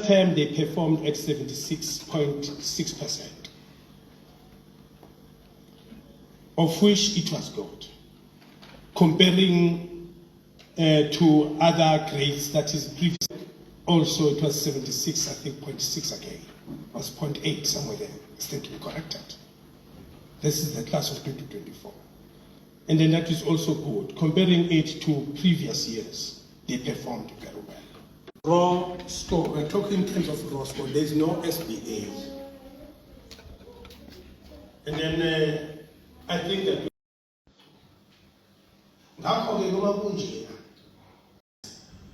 term, they performed at 76.6%, of which it was good. Comparing to other grades, that is previous, also it was 76, I think 0.6 again. It was 0.8 somewhere there. It's still to be corrected. This is the class of 2024. And then that is also good. Comparing it to previous years, they performed very well. Raw score, we're talking in terms of raw score, there's no SBA. And then I think that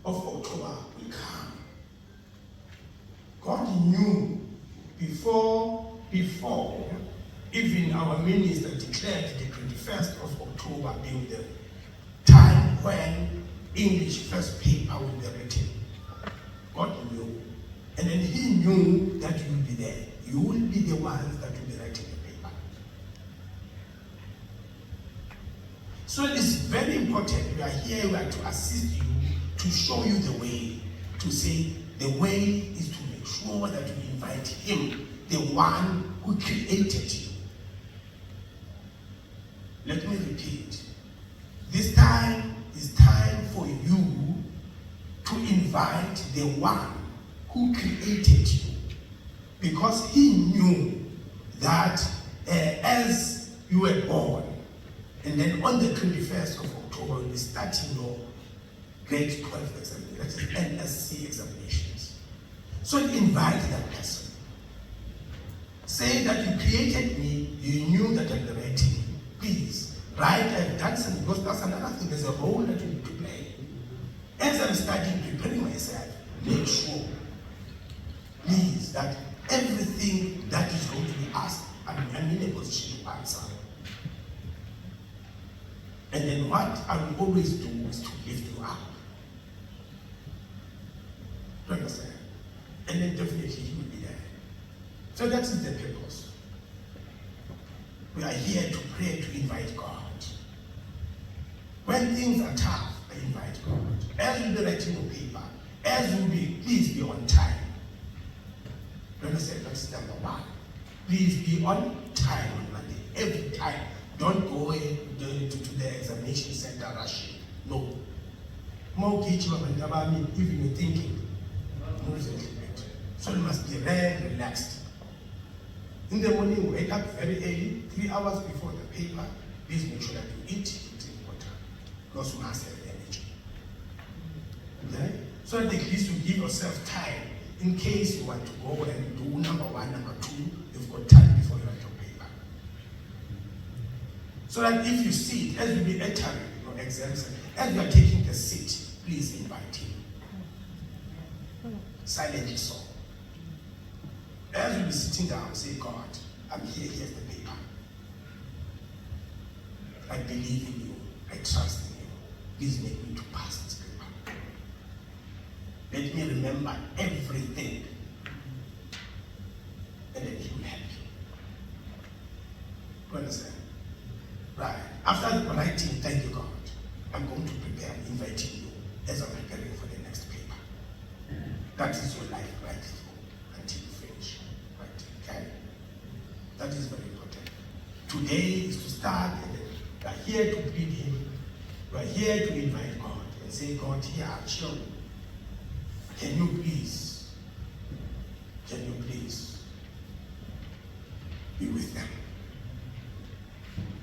of October will come. God knew before even our minister declared the 21st of October being the time when English first paper will be written. God knew. And then he knew that you will be there. You will be the ones that will be writing the paper. So it's very important. We are here, we are to assist you, to show you the way, to say the way is to make sure that you invite him, the one who created you. Let me repeat. This time is time for you to invite the one who created you, because he knew that as you were born, and then on the 21st of October, you'll be starting your grade 12 examination, that is NSC examinations. So invite that person. Say that you created me, you knew that I'm writing. Please, write, I've done something, because that's another thing, there's a role that you need to play. As I'm studying, preparing myself, make sure, please, that everything that is going to be asked, I'm in a position to answer. And then what I will always do is to lift you up. Do you understand? And then definitely he will be there. So that is the purpose. We are here to pray, to invite God. When things are tough, I invite God. As you'll be writing your paper, as you'll be, please be on time. Do you understand? That's number one. Please be on time on Monday, every time. Don't go to the examination center rushing. No. More teaching even you're thinking. So you must be very relaxed. In the morning, wake up very early, 3 hours before the paper. Please make sure that you eat, drink water, because you must have energy. Okay? So at least you give yourself time in case you want to go and do number one, number two, you've got time before you write your paper. So that if you sit, as you be entering your exams, as you are taking the seat, please invite him. Silently so. As you be sitting down, say, God, I'm here, here's the paper. I believe in you, I trust in you. Please make me to pass this paper. Let me remember everything. And then he will help you. Do you understand? Right. After writing, thank you, God, I'm going to prepare, inviting you as I'm preparing for the next paper. That is your life right through until you finish. Right. Okay? That is very important. Today is to start, and then we are here to plead him. We are here to invite God and say, God, here are children. Can you please be with them?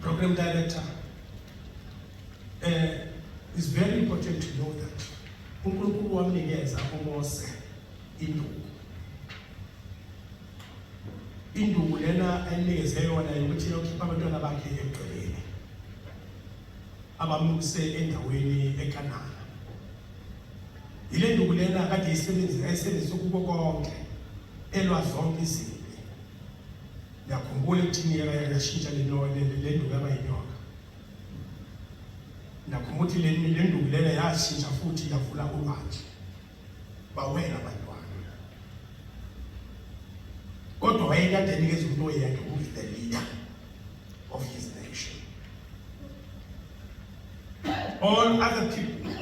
Program director, it's very important to know that uNkulunkulu wamnikeza uMose induku. Induku lena ayinikeze yona ukuthi yokhipha abantwana bakhe egcweleni, abamukise endaweni eKhanani. Ile nduku lena kade ayisebenzisa kuko konke, elwa zonke izinto. Nakhumbula ukuthi yashintsha le nduku yabayinyoka. Nakhumbula ukuthi le nduku lena yashintsha futhi yavula ulwandle. Bawela abantwana. Kodwa wayekade enikeza umuntu oyedwa who is the leader of his nation. All other people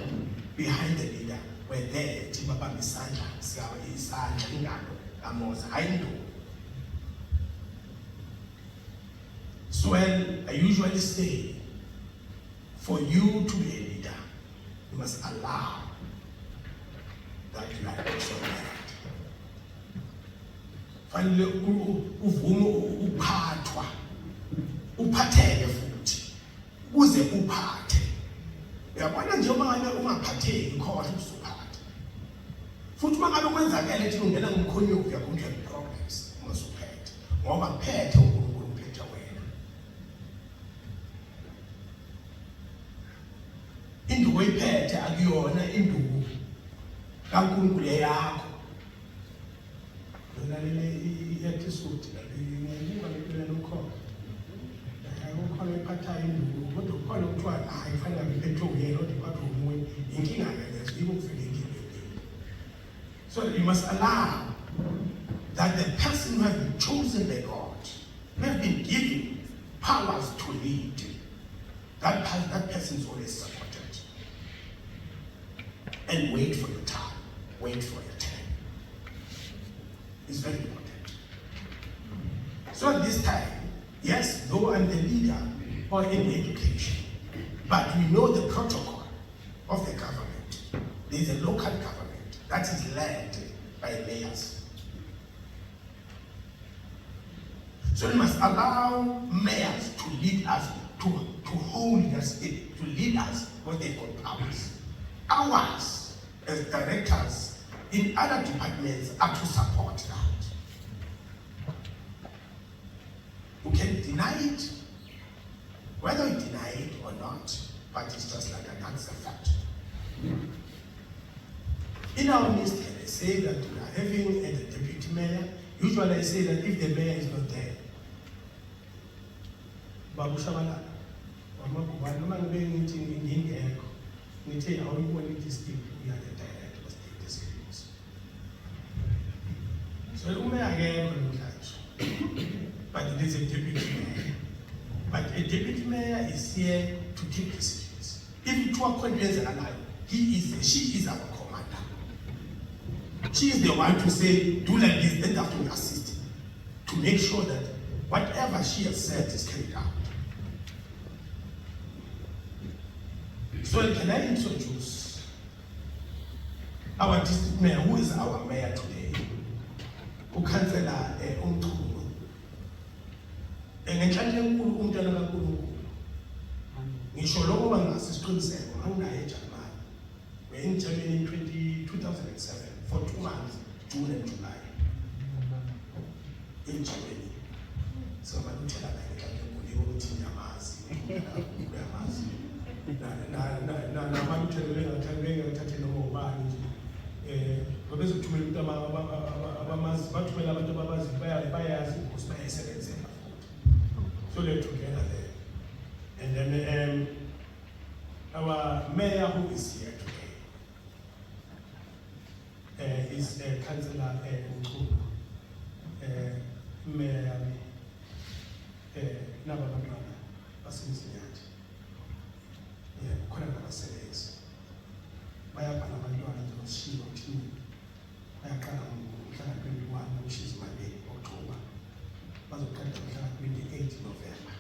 behind the leader were there to babamba isandla isandla ingalo kaMose ayindoda. So I usually say, for you to be a leader, you must allow that you are also married. Fanele uvume uphathwa, uphatheke futhi, uze uphathe. Uyabona nje uma ngabe ungaphatheki khohle usuphatha. Futhi uma ngabe kwenzakala ethi ungena ngomkhonyovu yakho unje progress umusuphethe. Ngoba kuphethe uNkulunkulu uphethe wena. Induku oyiphethe akuyona induku kaNkulunkulu yakho. Lalela i-episode ngiyinga ngikulela ukhona. Ukhona iphathayo induku kodwa ukhona kuthiwa hayi kufanele ngiphethe uyena kodwa iphathe umunye. Inkinga lezo ikufike inkinga. So you must allow that the person who has been chosen by God, who has been given powers to lead, that person is always supported. And wait for your time. Wait for your turn. It's very important. So at this time, yes, though I'm the leader or in education, but we know the protocol of the government. There is a local government that is led by mayors. So we must allow mayors to lead us, to hold us, to lead us what they call powers. Ours, as directors in other departments, are to support that. You can deny it, whether you deny it or not, but it's just like that, that's a fact. In our midst, I say that we are having a deputy mayor. Usually I say that if the mayor is not there, Babu Shabala, we tell how you want these people, we are the director of state decisions. So the mayor again will judge. But it is a deputy mayor. But a deputy mayor is here to take decisions. If two are convinced alive, she is our commander. She is the one to say, do like this, then have to assist to make sure that whatever she has said is carried out. So can I introduce our district mayor, who is our mayor today, who Councillor Umzinyathi. Ngenhlanhla enkulu umntwana kaNkulunkulu. Ngisho lokho bangasisiqiniseko anginayo eJalimane. We're in Germany in 2007 for 2 months, June and July. In Germany. So bakuthela la ngenhlanhla enkulu ukuthi ngiyamazi, uyamazi. Na manje bengathathe noma ubani nje babezothumela umuntu abamazi bathumela abantu ababazi bayazi ukuthi bayayisebenzela. So they're together there. And then our mayor who is here today is Councillor Umzinyathi. Mayor Nababantwana basemzinyathi. Khona nabasebenzi. Bayabhala abantwana njengeshiwo ukuthi bayaqala ngomhla 21 which is Monday, October. Bazoqala ngomhla 28 November.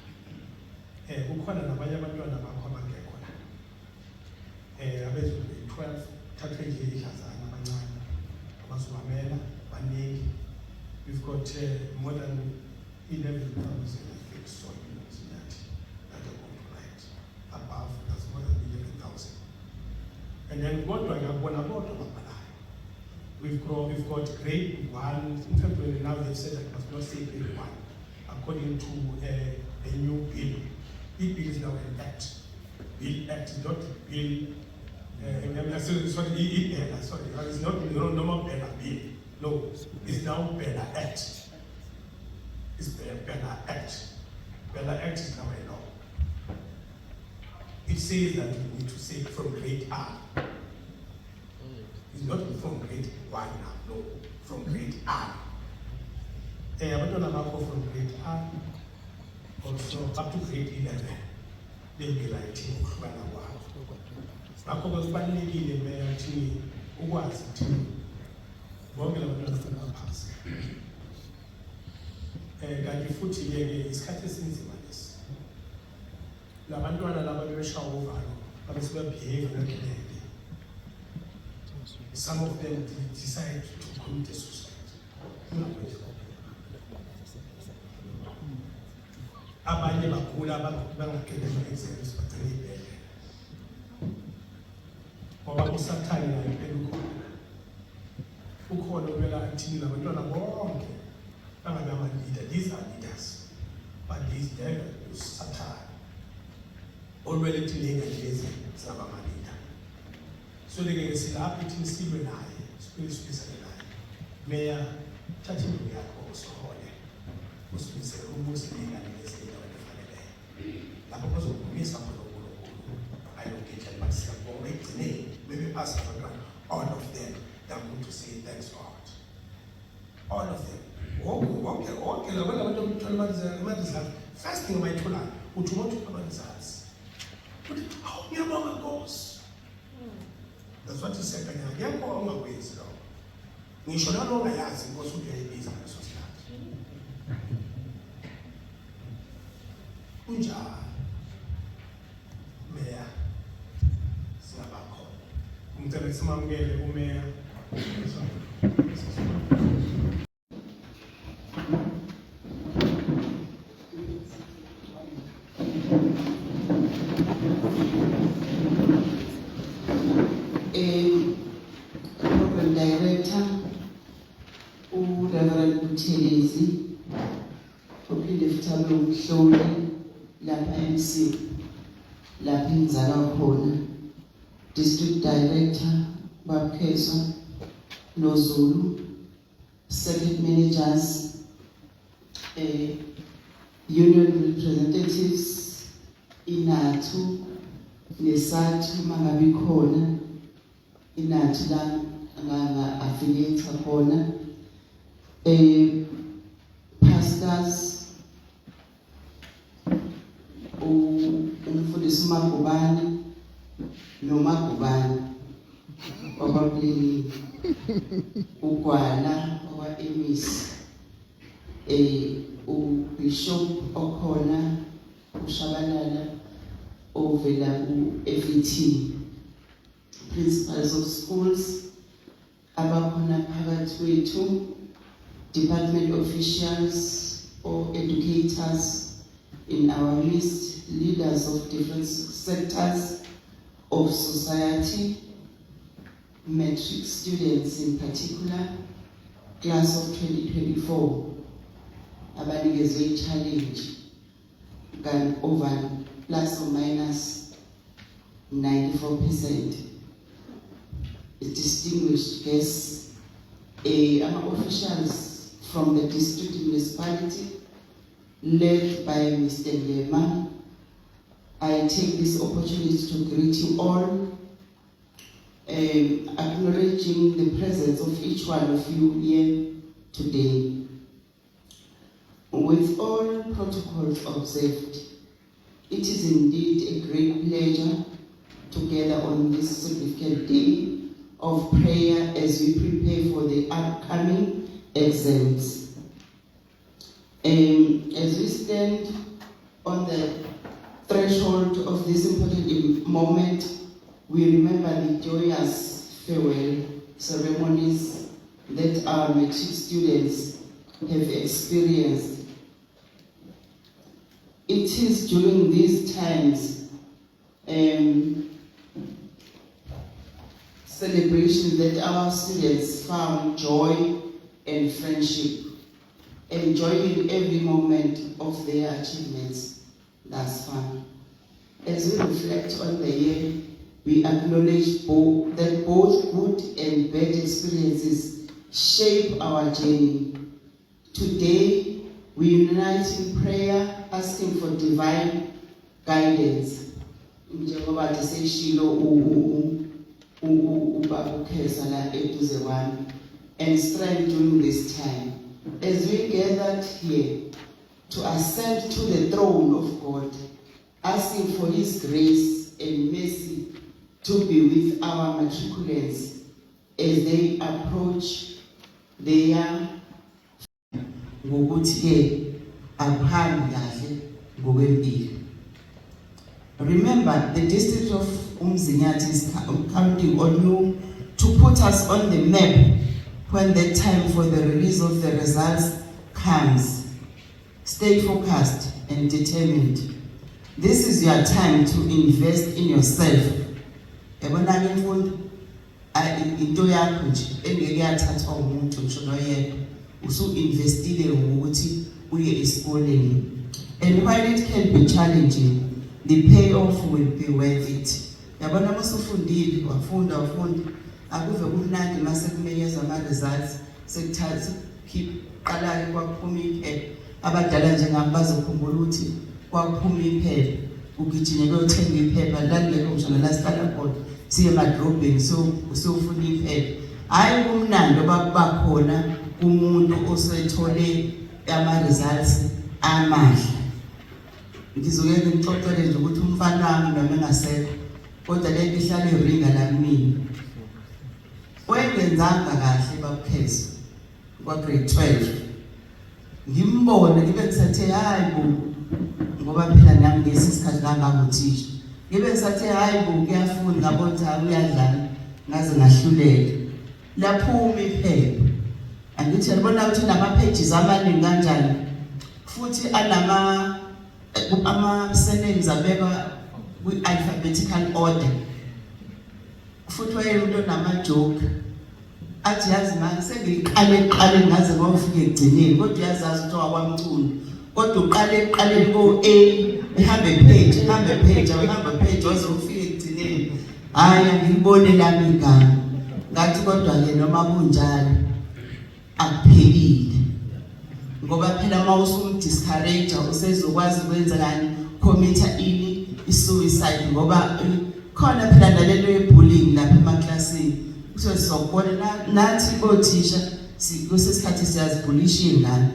Kukhona nabanye abantwana bakho abangekho la. Abezwe 12 thathwe nje ihlazana abancane. Abazobamela baningi. We've got more than 11,000 so that are compliant. Above, that's more than 11,000. And then we've got grade 1. In fact, now they've said that I must not say grade 1. According to a new bill. The bill is now an act. Bill act is not bill. Sorry, it's not normal Bella bill. No, it's now Bella Act. It's Bella Act. Bella Act is now a law. It says that we need to say from grade R. It's not from grade 1 now, no, from grade R. Abantwana bakho from grade R, also up to grade 11, they'll be writing ukuhlukana kwabo. Bakho kubalulekile ukuthi ukwazi ukuthi bonke labantwana abaphasi. Kanti futhi-ke isikhathi esinzima lesi. Labantwana laba bebeshawa uvalo, babesebebehave ngendlela. Some of them decide to commit suicide. Abanye bagula bangaqeda ama-exams bagcine ibhedlela. Ngoba usathane naye impela ukhona okumele athini labantwana bonke bangabe ama-leader. These are leaders, but these devil usathane olwele ethilenge lezi zabama-leader. So ke silapha ithi silwe naye, siphikisane naye. Meya, thatha indlu yakho usohole, usibizele umuzi lengane lezinto efaneleyo. Lapho bazokubonisa khona uNkulunkulu ayongena bathi siyabonga ekugcineni bebepasa abantwana, all of them they are going to say thanks God. All of them. Okay, labantu abamthwala imali zabo. First thing abayitholayo uthi umuntu abanzazi. Uthi awu ngiyabonga Nkosi. That's what he said. Ngiyabonga ungakwenzi lo. Ngisho nalo ongayazi Nkosi uyayibiza ngaleso sikhathi. Unjani? Meya siyabakhona. Ngicela simamukele umeya. Program Director, Reverend Buthelezi, uphinde futhi abe umhloli lapha MC, lapha engizalwa khona. District Director, Babkheso, noZulu, Circuit Managers, Union Representatives, inathu, nesathu mangabe khona, inathu la affiliate khona, pastors, umfundisi uMagubane noMagubane wabapleni ugwala wa-emis, uBishop okhona uShabalala ovela ku-FET, principals of schools abakhona phakathi kwethu, department officials or educators in our midst, leaders of different sectors of society, matric students in particular, class of 2024, abanikezwe i-challenge can over plus or minus 94%. Distinguished guests, officials from the district municipality, led by Mr. Lema. I take this opportunity to greet you all, acknowledging the presence of each one of you here today. With all protocols observed, it is indeed a great pleasure to gather on this significant day of prayer as we prepare for the upcoming exams. As we stand on the threshold of this important moment, we remember the joyous farewell ceremonies that our matric students have experienced. It is during these times celebrations that our students found joy and friendship, enjoying every moment of their achievements thus far. As we reflect on the year, we acknowledge that both good and bad experiences shape our journey. Today, we unite in prayer, asking for divine guidance. And strength during this time. As we gathered here to ascend to the throne of God, asking for His grace and mercy to be with our matriculants as they approach leya ngokuthi-ke akuhambi kahle ngokwempilo. Remember, the district of Umzinyathi is counting on you to put us on the map when the time for the release of the results comes. Stay focused and determined. This is your time to invest in yourself. Yabona-ke mfundi, into yakho nje engeke yathathwa umuntu ngisho noyedwa, usu-investile ngokuthi uye esikoleni. And while it can be challenging, the payoff will be worth it. Yabona masufundile, wafunda, akuve kumnandi mase kumenyezwa ama-results, sekuthatha qala-ke kwakuphuma iphepha. Abadala njengami bazokhumbula ukuthi kwakuphuma iphepha, ugijime kuyothenga iphepha, lalileko ngisho nala sihlala khona, siye emadrobheni siyofuna iphepha. Hhayi kumnandi obakuba khona kumuntu osethole ama-results amahle. Ngizokeke ngixoxele nje ukuthi umfana wami noma engasekho, kodwa le nto ihlala iringa la kumina. Wayengenzanga kahle bakukhezo kwa grade 12. Ngimbone ngibe ngisathe hayi bo, ngoba phela nami ngesi sikhathi nganganguthisha. Ngibe ngisathe hayi bo kuyafunda, ngabona ukuthi uyadlala ngaze ngahluleka. Laphuma iphepha. Angithi yabona ukuthi nama-pages amaningi kanjani. Futhi ama-surnames abekwa kwi-alphabetical order. Futhi wayeyumuntu onama-joke. Athi yazi manje sengiqale ngaze ngofika ekugcineni, kodwa uyazazi ukuthi wakwamculo. Kodwa uqale ekuqaleni ko-A, ehambe page waze ufike ekugcineni. Hhayi angilibone lami igama. Ngathi kodwa-ke noma kunjalo akuphelile. Ngoba phela uma usumdiscourage usezokwazi ukwenza kani committer i-suicide, ngoba khona phela nalento ye-bullying lapha emaklasini. So sokubona nathi kothisha kusesikhathi siyazibhulisha iy'ngane,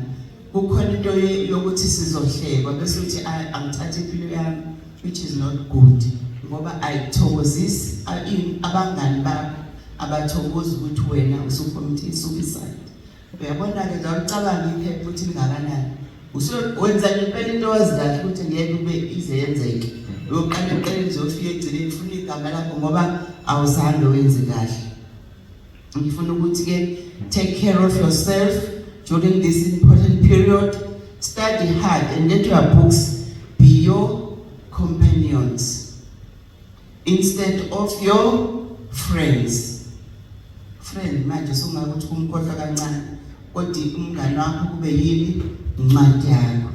kukhona into yokuthi sizohlekwa bese uthi angithathe impilo yami, which is not good, ngoba ayithokozisi abangani bakho, abathokozi ukuthi wena usucommit i-suicide. Uyabona-ke nje awucabangi iphepha ukuthi lingakanani, wenza nje impela into wazi kahle ukuthi ngeke ube ize yenzeke. Uyoqala eqeleni nje ufike egcineni ufuna igama lakho ngoba awuzange wenze kahle. Ngifuna ukuthi-ke take care of yourself during this important period. Study hard and let your books be your companions instead of your friends. Friend manje sungakuthi kumkhohlwa kancane, kodwa umngane wakho kube yini incwadi yakho.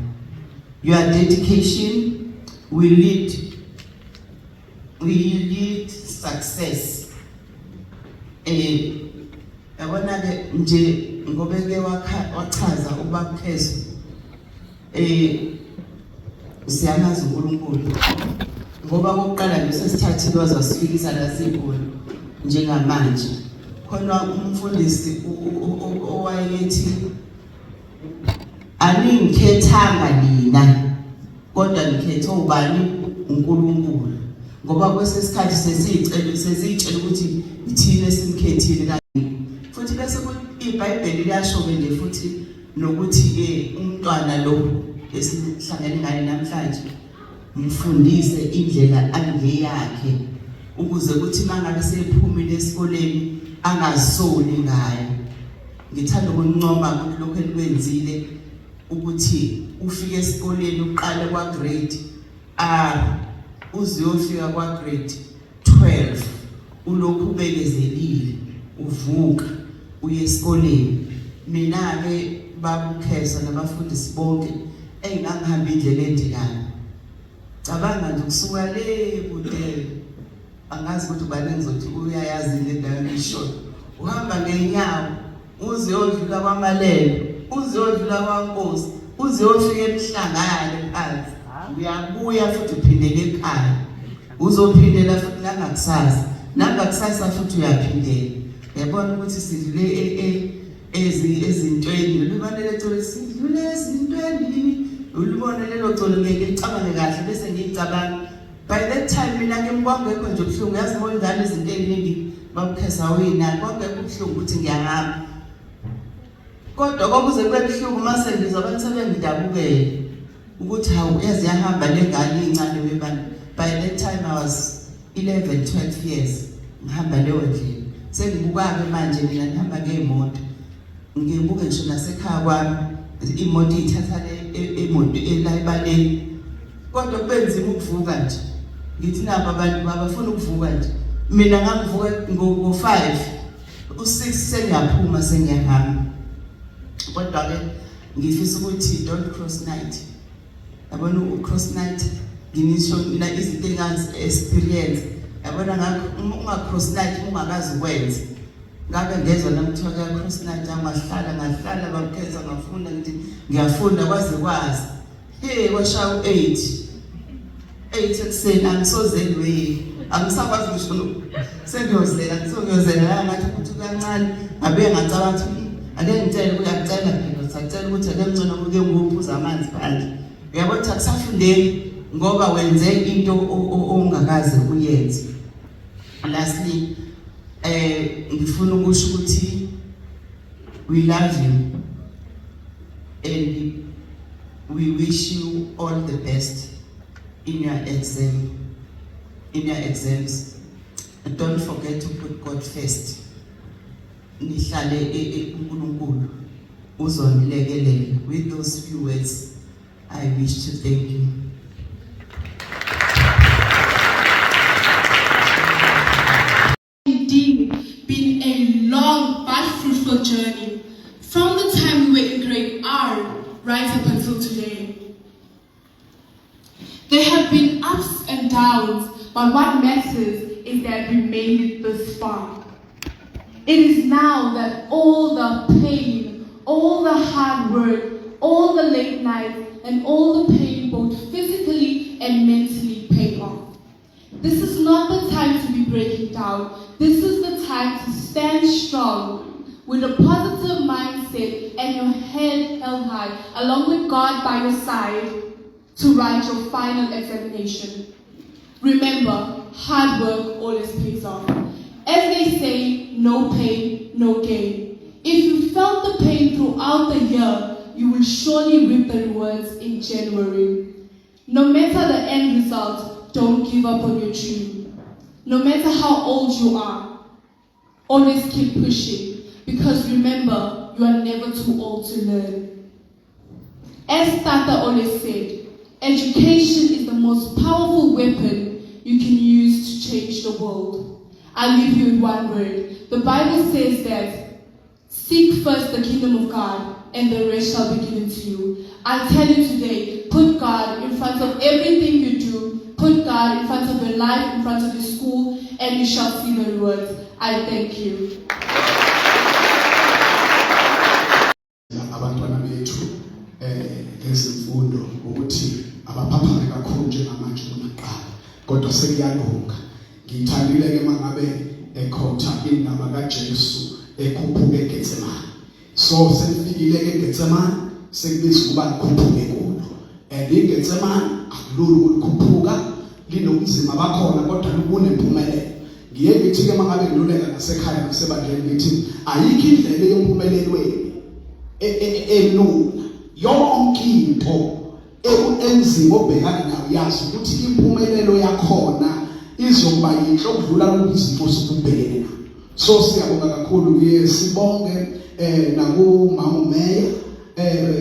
Your dedication will lead success. Yabona-ke nje ngobeke wachaza ubakhezo, siyamazi uNkulunkulu, ngoba kokuqala nje sesithathile wazasifikisa la sikhona njengamanje. Khona umfundisi owayethi aningikhethanga nina, kodwa ngikhethe ubani? uNkulunkulu. Ngoba kwesesikhathi sesiyitshela ukuthi ithina esimkhethile. Futhi bese iBhayibheli liyasho-ke nje futhi nokuthi-ke umntwana lo esihlangene ngaye namhlanje mfundise indlela angeyakhe, ukuze ukuthi mangabe sephumile esikoleni angazisoli ngayo. Ngithanda ukuncoma ukuthi lokho elikwenzile ukuthi ufike esikoleni uqale kwa grade R uze uyofika kwa grade 12 ulokhu ubekezelile, uvuka uye esikoleni. Mina-ke babukheza nabafundisi bonke engangihamba indlela endikayo, cabanga nje ukusuka le kude, angazi ukuthi ubani engizothi uyayazi le ndawo engiyishoyo. Uhamba ngeenyawo uze uyodlula kwaMalelo, uze uyodlula kwaNkosi, uze uyofika eMhlangane phansi, uyabuya futhi uphindele ekhaya, uzophindela futhi nangakusasa, nangakusasa futhi uyaphindela. Yabona ukuthi sidlule ezintweni, ulibone lelo sidlule ezintweni, ulibone lelo colo ngeke licabange kahle bese ngiyicabanga. By that time mina-ke kwangekho nje ubuhlungu, yazi ngolidlala izinto ey'ningi babukheza uyinani, kwangekho ubuhlungu ukuthi ngiyahamba. Kodwa kwakuze kube buhlungu mase ngizwa abantu sebengidabukele ukuthi hawu yazi yahamba lengane incane webani. By that time I was 11, 12 years. Ngihamba leyo ndlela. Sengibuka ke manje mina ngihamba ngeemoto. Ngibuke ngisho nasekhaya kwami imoto ithatha emoto elayibaleni. Kodwa kubenzima ukuvuka nje. Ngithi nabo abantu babafuna ukuvuka nje. Mina ngangivuka ngo5, u6 sengiyaphuma sengiyahamba. Kodwa ke ngifisa ukuthi don't cross night. Yabona ucross night nginisho mina izinto engazi experience. Yabona ngakho unga cross night ungakazi ukwenza. Ngabe ngezwe namthola cross night ngahlala bakhetha ngafunda ngithi ngiyafunda kwazi. Hey washa u8 ekseni angisozeli we. Angisakwazi ngisho sengiyozela ngathi ukuthi kancane ngabe ngathi abantu ake ngitshela ukuthi akucela phela sacela ukuthi ake ngcono kuke nguphuza amanzi phandle. Uyabona ukuthi akusafundeki ngoba wenze into ongakaze uyenze. Lastly ngifuna ukusho ukuthi we love you and we wish you all the best in your exams. And don't forget to put God first. Nihlale uNkulunkulu uzonilekelela. With those few words I wish to thank you. Indeed been a long but fruitful journey from the time we were in grade R right up until today. There have been ups and downs, but what matters is that we made it this far. It is now that all the pain, all the hard work, all the late nights, and all the pain both physically and mentally pay off. This is not the time to be breaking down. This is the time to stand strong with a positive mindset and your head held high, along with God by your side, to write your final examination. Remember, hard work always pays off. As they say, no pain, no gain. If you felt the pain throughout the year, you will surely reap the rewards in January. No matter the end result, don't give up on your dream. No matter how old you are, always keep pushing, because remember, you are never too old to learn. As Tata always said, education is the most powerful weapon you can use to change the world. I'll leave you with one word. The Bible says that seek first the kingdom of God, and the rest shall be given to you. I tell you today, put God in front of everything you do. Put God in front of your life, in front of your school, and you shall see the rewards. I thank you. Abantwana bethu ngezimfundo ukuthi abaphaphame kakhulu njengamanje kunaqala kodwa sekuyalunga. Ngithandile ke mangabe ekhotha indaba kaJesu ekhuphuke eGetsemane. So senifikile ke eGetsemane sekubiza ukuba likhuphuke kulo. IGetsemane akulula ukukhuphuka linobunzima bakhona kodwa kunempumelelo. Ngiye ngithi ke mangabe ngiluleka nasekhaya nasebandleni ngithi ayikho indlela yompumelelweni elula. Yonke into enzima obhekana nayo yazi ukuthi impumelelo yakhona izoba yinhle ukudlula izinto osubhekene nazo. So siyabonga kakhulu kuye sibonge nakumama umeya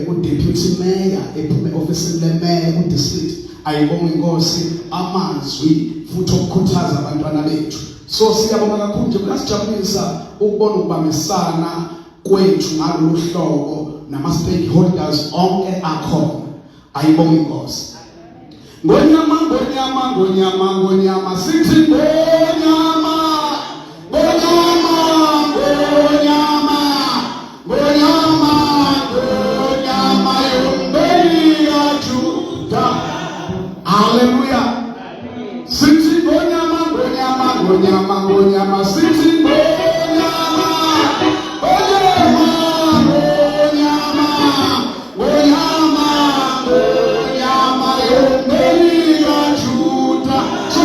uDeputy Mayor ephume office leMayor uDistrict ayibonge inkosi amazwi futhi okukhuthaza abantwana bethu. So siyabonga kakhulu nje kuyasijabulisa ukubona ukubambisana kwethu ngalolu hlobo nama stakeholders onke akhona. Ayibonge inkosi. Ngonyama sithi ngonyama yombeli yaJuda. Hallelujah. Sithi ngonyama sithi ngonyama yombeli yaJuda. So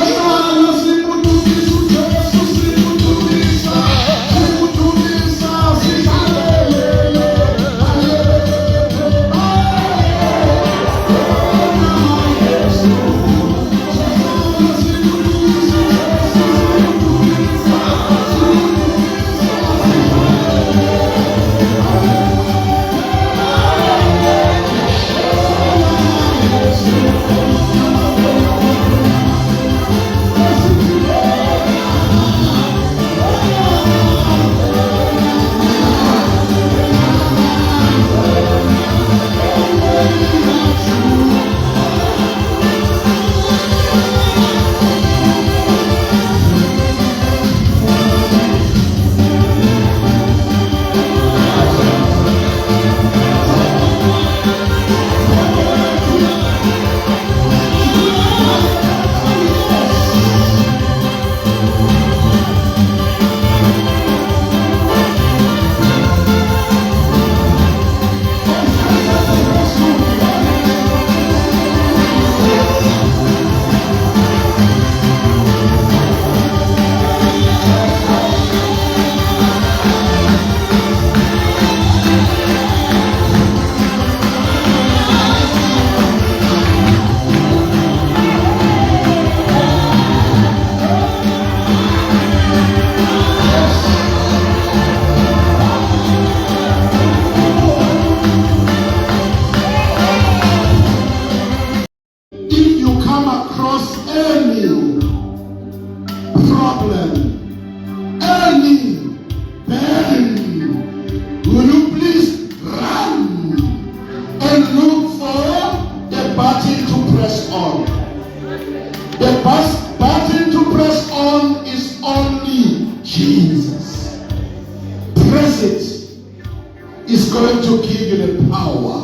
give you the power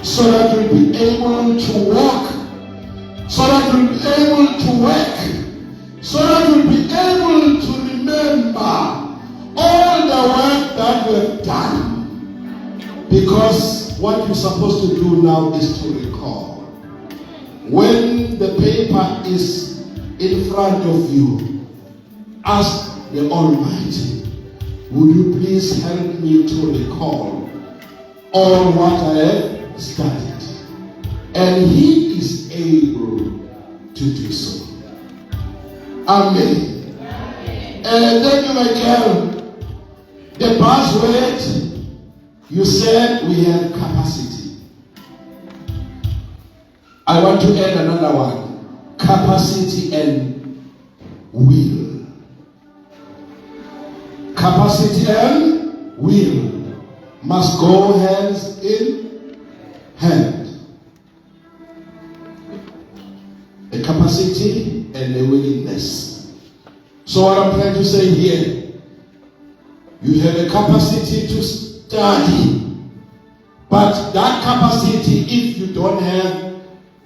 so that you'll be able to walk, so that you'll be able to work, so that you'll be able to remember all the work that you have done. Because what you're supposed to do now is to recall. When the paper is in front of you, ask the Almighty, would you please help me to recall all what I have studied? And He is able to do so. Amen. And then you may tell the buzzword, you said we have capacity. I want to add another one, capacity and will. Capacity and will must go hands in hand. A capacity and a willingness. So what I'm trying to say here, you have a capacity to study, but that capacity, if you don't have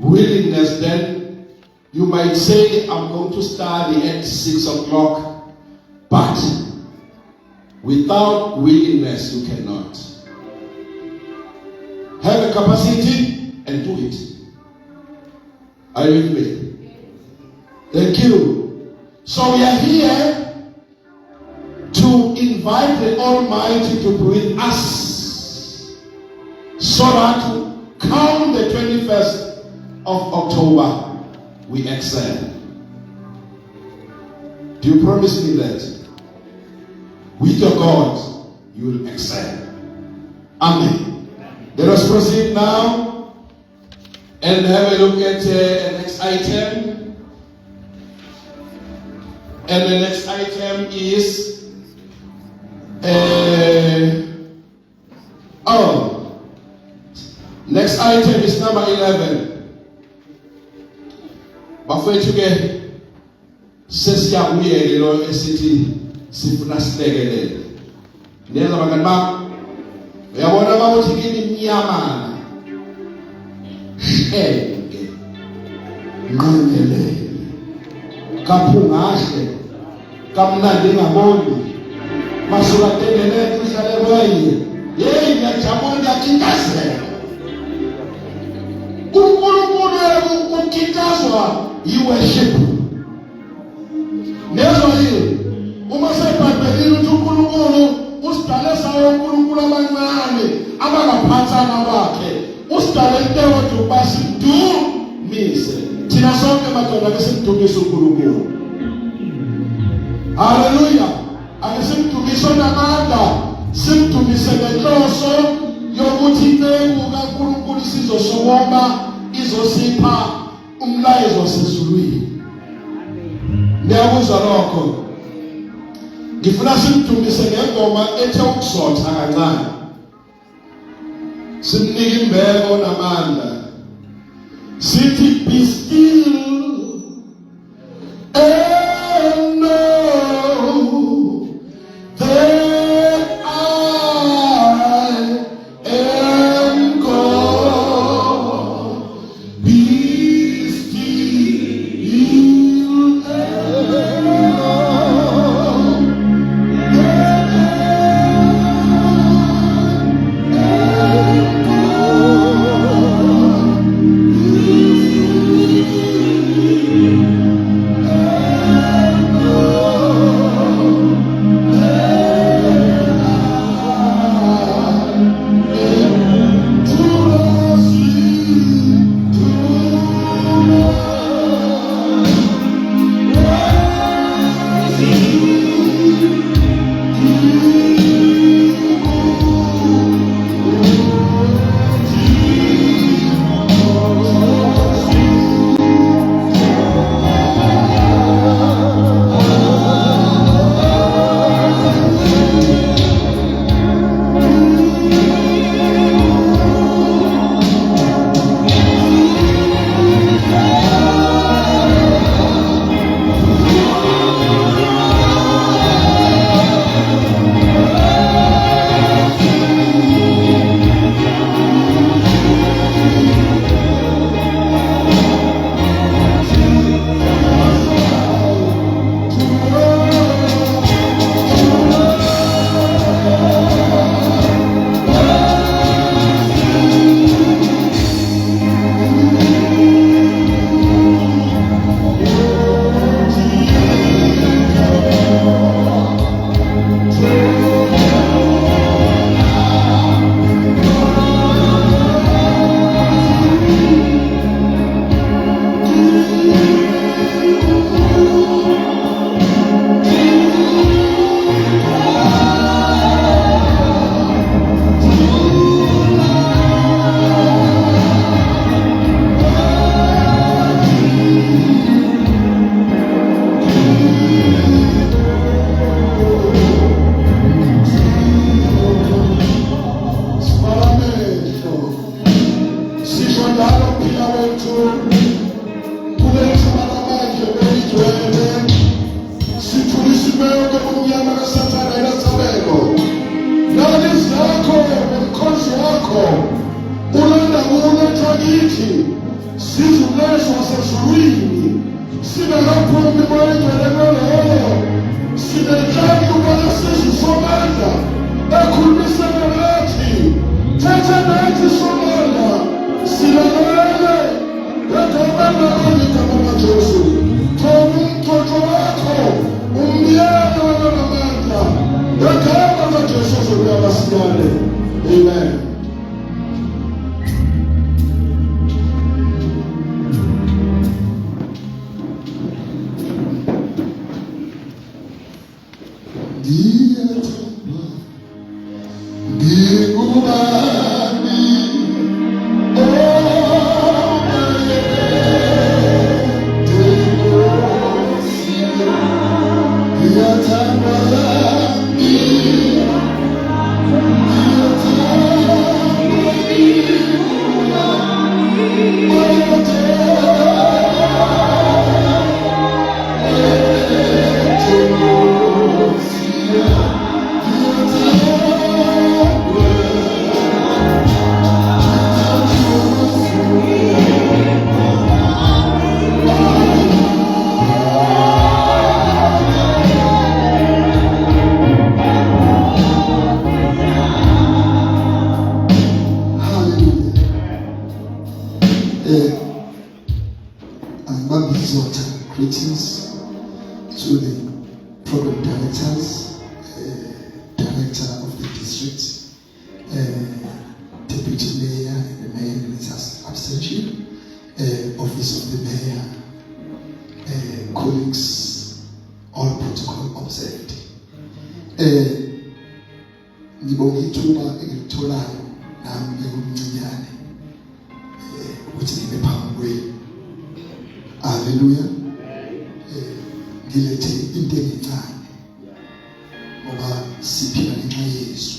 willingness, then you might say, I'm going to study at 6 o'clock, but without willingness, you cannot. Have a capacity and do it. Are you with me? Thank you. So we are here to invite the Almighty to be with us so that come the 21st of October, we excel. Do you promise me that? With your God, you will excel. Amen. Let us proceed now and have a look at the next item. And the next item is next item is number 11. Bafethu ke sesiyabuye lo esithi sifuna silekelele. Neza bangani bakho. Uyabona bakuthi kini mnyamana. Nqengelele. Kaphungahle. Kamnandi ngaboni. Masuka tendelele kuhlale kwaye. Hey, ngiyajabula ngiyakindazela. uNkulunkulu ukukitazwa yi-worship. Nezwa yini? Uma sebhayibhelini uthi uNkulunkulu usidale sawo uNkulunkulu abancane abangaphathana bakhe. Usidale into yokuthi ukuba sidumise. Thina sonke madoda besimdumisa uNkulunkulu. Hallelujah. Akesimdumise namandla, simdumise ngenhloso yokuthi inceku kaNkulunkulu sizosukuma izosipha umlayezo wasezulwini. Ngiyakuzwa lokho. Ngifuna simdumise ngengoma ethe ukusotha kancane. Simnike imbeko namandla. Sithi be still and know that I am God. Be still and know that I am God. leso wasezulwini singakaphumi moyingcwelengcweleyo sinenhlaki ubona sizwe somandla ekhulumisana nathi thetha nathi somandla silalele egameni likaJesu thoba umxoxo wakho umyalo namandla egama likaJesu zokuyabasilane. Amen. Greetings to the program directors, director of the district, deputy mayor and the mayor in his absentia, office of the mayor, colleagues, all protocol observed. Ngibonga ithuba engilitholayo nami ngumncinyane ukuthi ngibe phambi kwenu. Hallelujah. Ngilethe into encane ngoba siphila ngenxa yesu.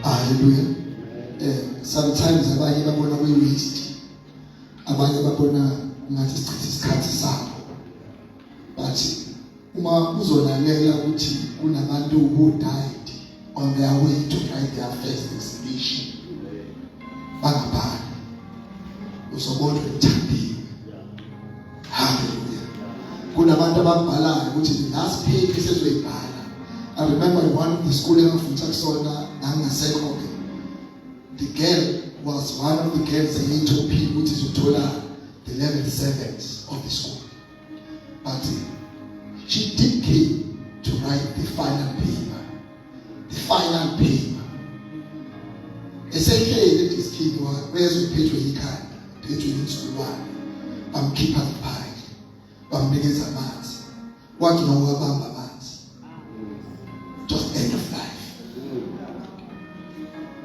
Hallelujah. Sometimes abanye babona kwi-waste, abanye babona ngathi sichitha isikhathi sabo, but uma uzolalela ukuthi kunabantu who died on their way to write their first exhibition, bangabhali uzobona uthandile. Hallelujah. Kunabantu ababhalayo ukuthi the last page esezoyibhala. I remember in one of the school engafundisa kusona nangasekho, the girl was one of the girls in HOP which is uthola the level 7s of the school, but she did came to write the final paper. Esehlele diskini wezophethwe ikhanda, phethwe insulwane, bamkhipha phandle, bamnikeza amanzi, wathi nowabamba amanzi, just end of life.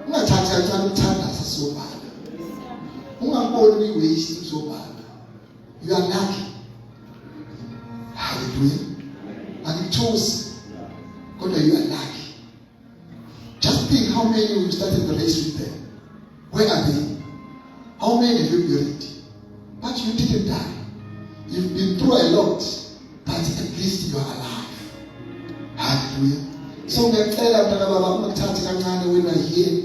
Ungathatha kanjani ukuthandaza sobala, ungaboni i-waste sobala, you are lucky. Hallelujah. Angithosi kodwa you are lucky. Just think how many you started the race with them. Where are they? How many have you buried? But you didn't die. You've been through a lot, but at least you are alive. Hallelujah. So ngiyacela mntana baba ungakuthathi kancane wena here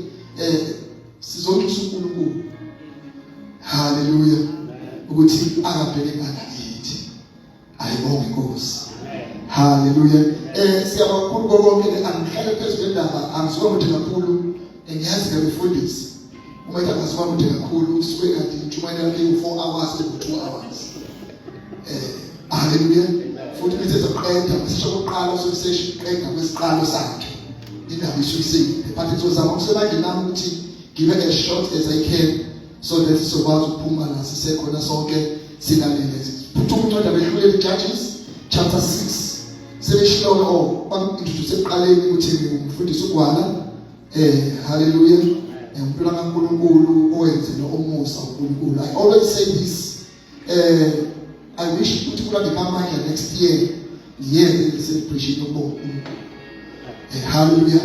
sizonke uNkulunkulu. Hallelujah. Ukuthi angabheke ngakithi. Ayibonge Nkosi. Hallelujah. Siyabakhulu konke angihlale phezulu kwendaba, angizwa ukuthi kakhulu engiyazi ngabefundisi. Uma ngazwa ukuthi kakhulu sikuye kanti intshumayelo yakhe 4 hours to 2 hours. Hallelujah. Futhi bese zoqeda besisho oqala session qeda kwesiqalo sakhe. Indaba isukisile. But it was amongst nami ukuthi give it as short as I can so that sizokwazi ukuphuma la sisekhona sonke silalele. Futhi umuntu abedlule Judges chapter 6. Sebeshilo bam-introduce eqaleni ukuthi ngumfundisi uGwala. Hallelujah. Umuntu kaNkulunkulu owenzela umusa uNkulunkulu. I always say this. I wish ukuthi kula ngekamanje next year the celebration of God. Hallelujah.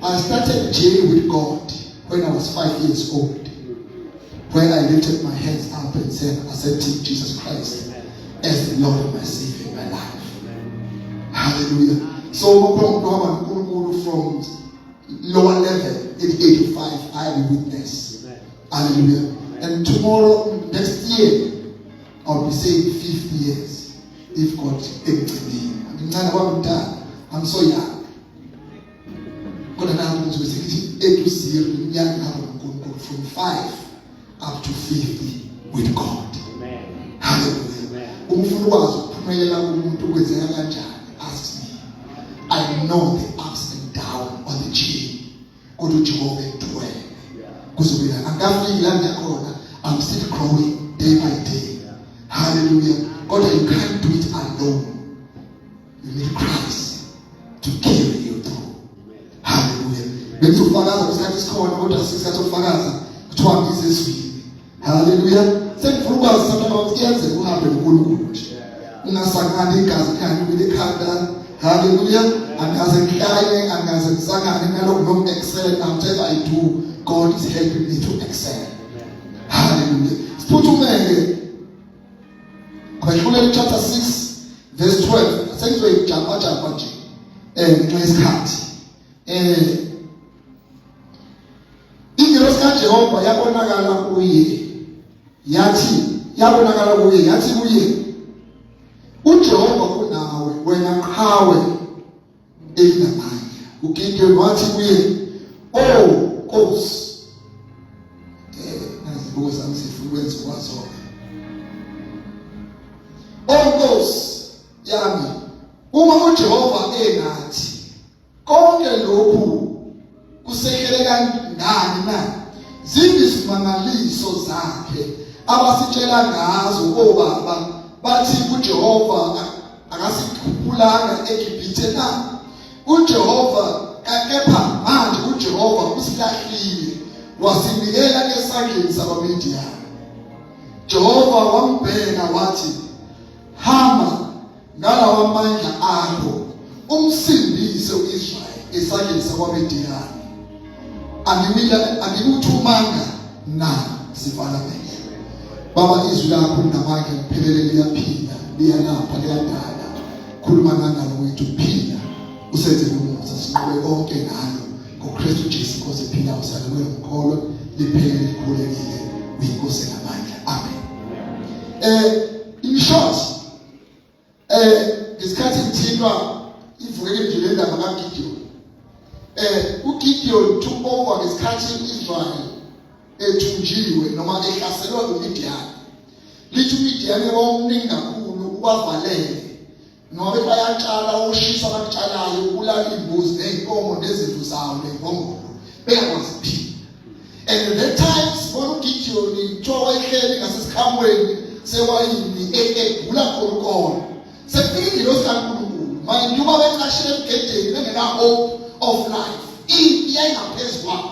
I started journey with God when I was 5 years old, where I lifted my hands up and said, accepting Jesus Christ as the Lord of my Savior in my life. Hallelujah. So from lower level in 85, I am a witness. Hallelujah. And And tomorrow, next year, I'll be saying 50 years. If God I'm so young. God announced from 5 up to 50 with God. Hallelujah. Ask me. I know the ups and downs on the journey. Go to Jehovah and dwell. I'm still growing day by day. Hallelujah. God, you can't do it alone. You need Christ to carry you through. Hallelujah. Bekuzofakaza isikhathi sikhona kodwa isikhathi sokufakaza kuthiwa ngizezwini. Hallelujah. Sengifuna ukwazi sometimes iyenzeka uhambe noNkulunkulu nje. Ungasangani igazi khanye kulekhanda. Hallelujah. Angaze ngihlale, angaze ngisangane nalokho noku-excel. Whatever I do, God is helping me to excel. Hallelujah. Siphuthume-ke Kwehluleli chapter 6 verse 12. Sengizoyijampa nje ngenxa yesikhathi. Ingilosi kaJehova yabonakala kuye. Yabonakala kuye yathi kuye, uJehova unawe, wena qhawe elinamandla. UGideon wathi kuye, oh Nkosi. Nazibuko zami sifuna ukwenza kwazona. Oh Nkosi yami, uma uJehova engathi konke lokhu kusehlele kangani na? Ziyisimangaliso zakhe abasitshela ngazo obaba bathi uJehova akasikhuphulanga eGibhithe na? uJehova kepha manje uJehova usilahlile wasinikela esandleni sabaMidiyani. Jehova wambheka wathi, hamba ngalawa amandla akho umsindise uIsrael esandleni sabaMidiyani. Angikuthumanga na sivala manje. Baba, izwi lakho linamandla liphelele liyaphila, liyalapha, liyadala. Khuluma ngalo wethu, phila usenze umusa sinqobe konke ngalo ngoKristu Jesu Nkosi ephila usalwe ngokholwa liphele likhulekile uyinkosi ngamandla. Amen. In short, ngesikhathi ngithintwa ivukele nje le ndaba kaGideon. uGideon took over ngesikhathi iIsrael ethunjiwe noma ehlaselwe uMidiyani. Lithi uMidiyani wawumningi kakhulu ubavalele. Ngoba bayatshala ushisa abakutshalayo ukulala imbuzi neenkomo nezimvu zawo nengongolo bengakwazi ukuphila. And at that time sibona uGideon kuthiwa wayehleli ngasesikhamweni sewayini egula khona. Sekufike ingilosi kaNkulunkulu. Manje njengoba beqashile emgedeni bengena hope of life. Impi yayingaphezu kwabo.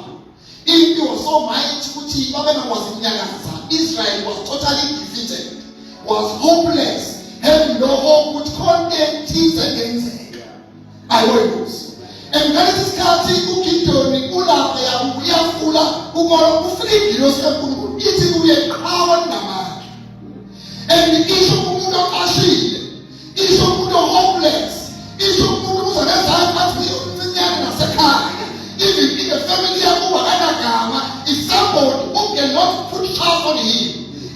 Impi was so mighty ukuthi babengakwazi ukunyakaza. Israel was totally defeated, was hopeless, having no hope ukuthi konke thize ngenzeka. Ayikho. Ngalesi sikhathi uGideon ulapha uyafula ukona ufika ingilosi kaNkulunkulu ithi kuye qhawe namandla. And isho umuntu oqashile, isho umuntu hopeless, isho umuntu uzakwenza athi umzinyathi nasekhaya. Even in the family yakuba kanagama is somebody who cannot put trust on him.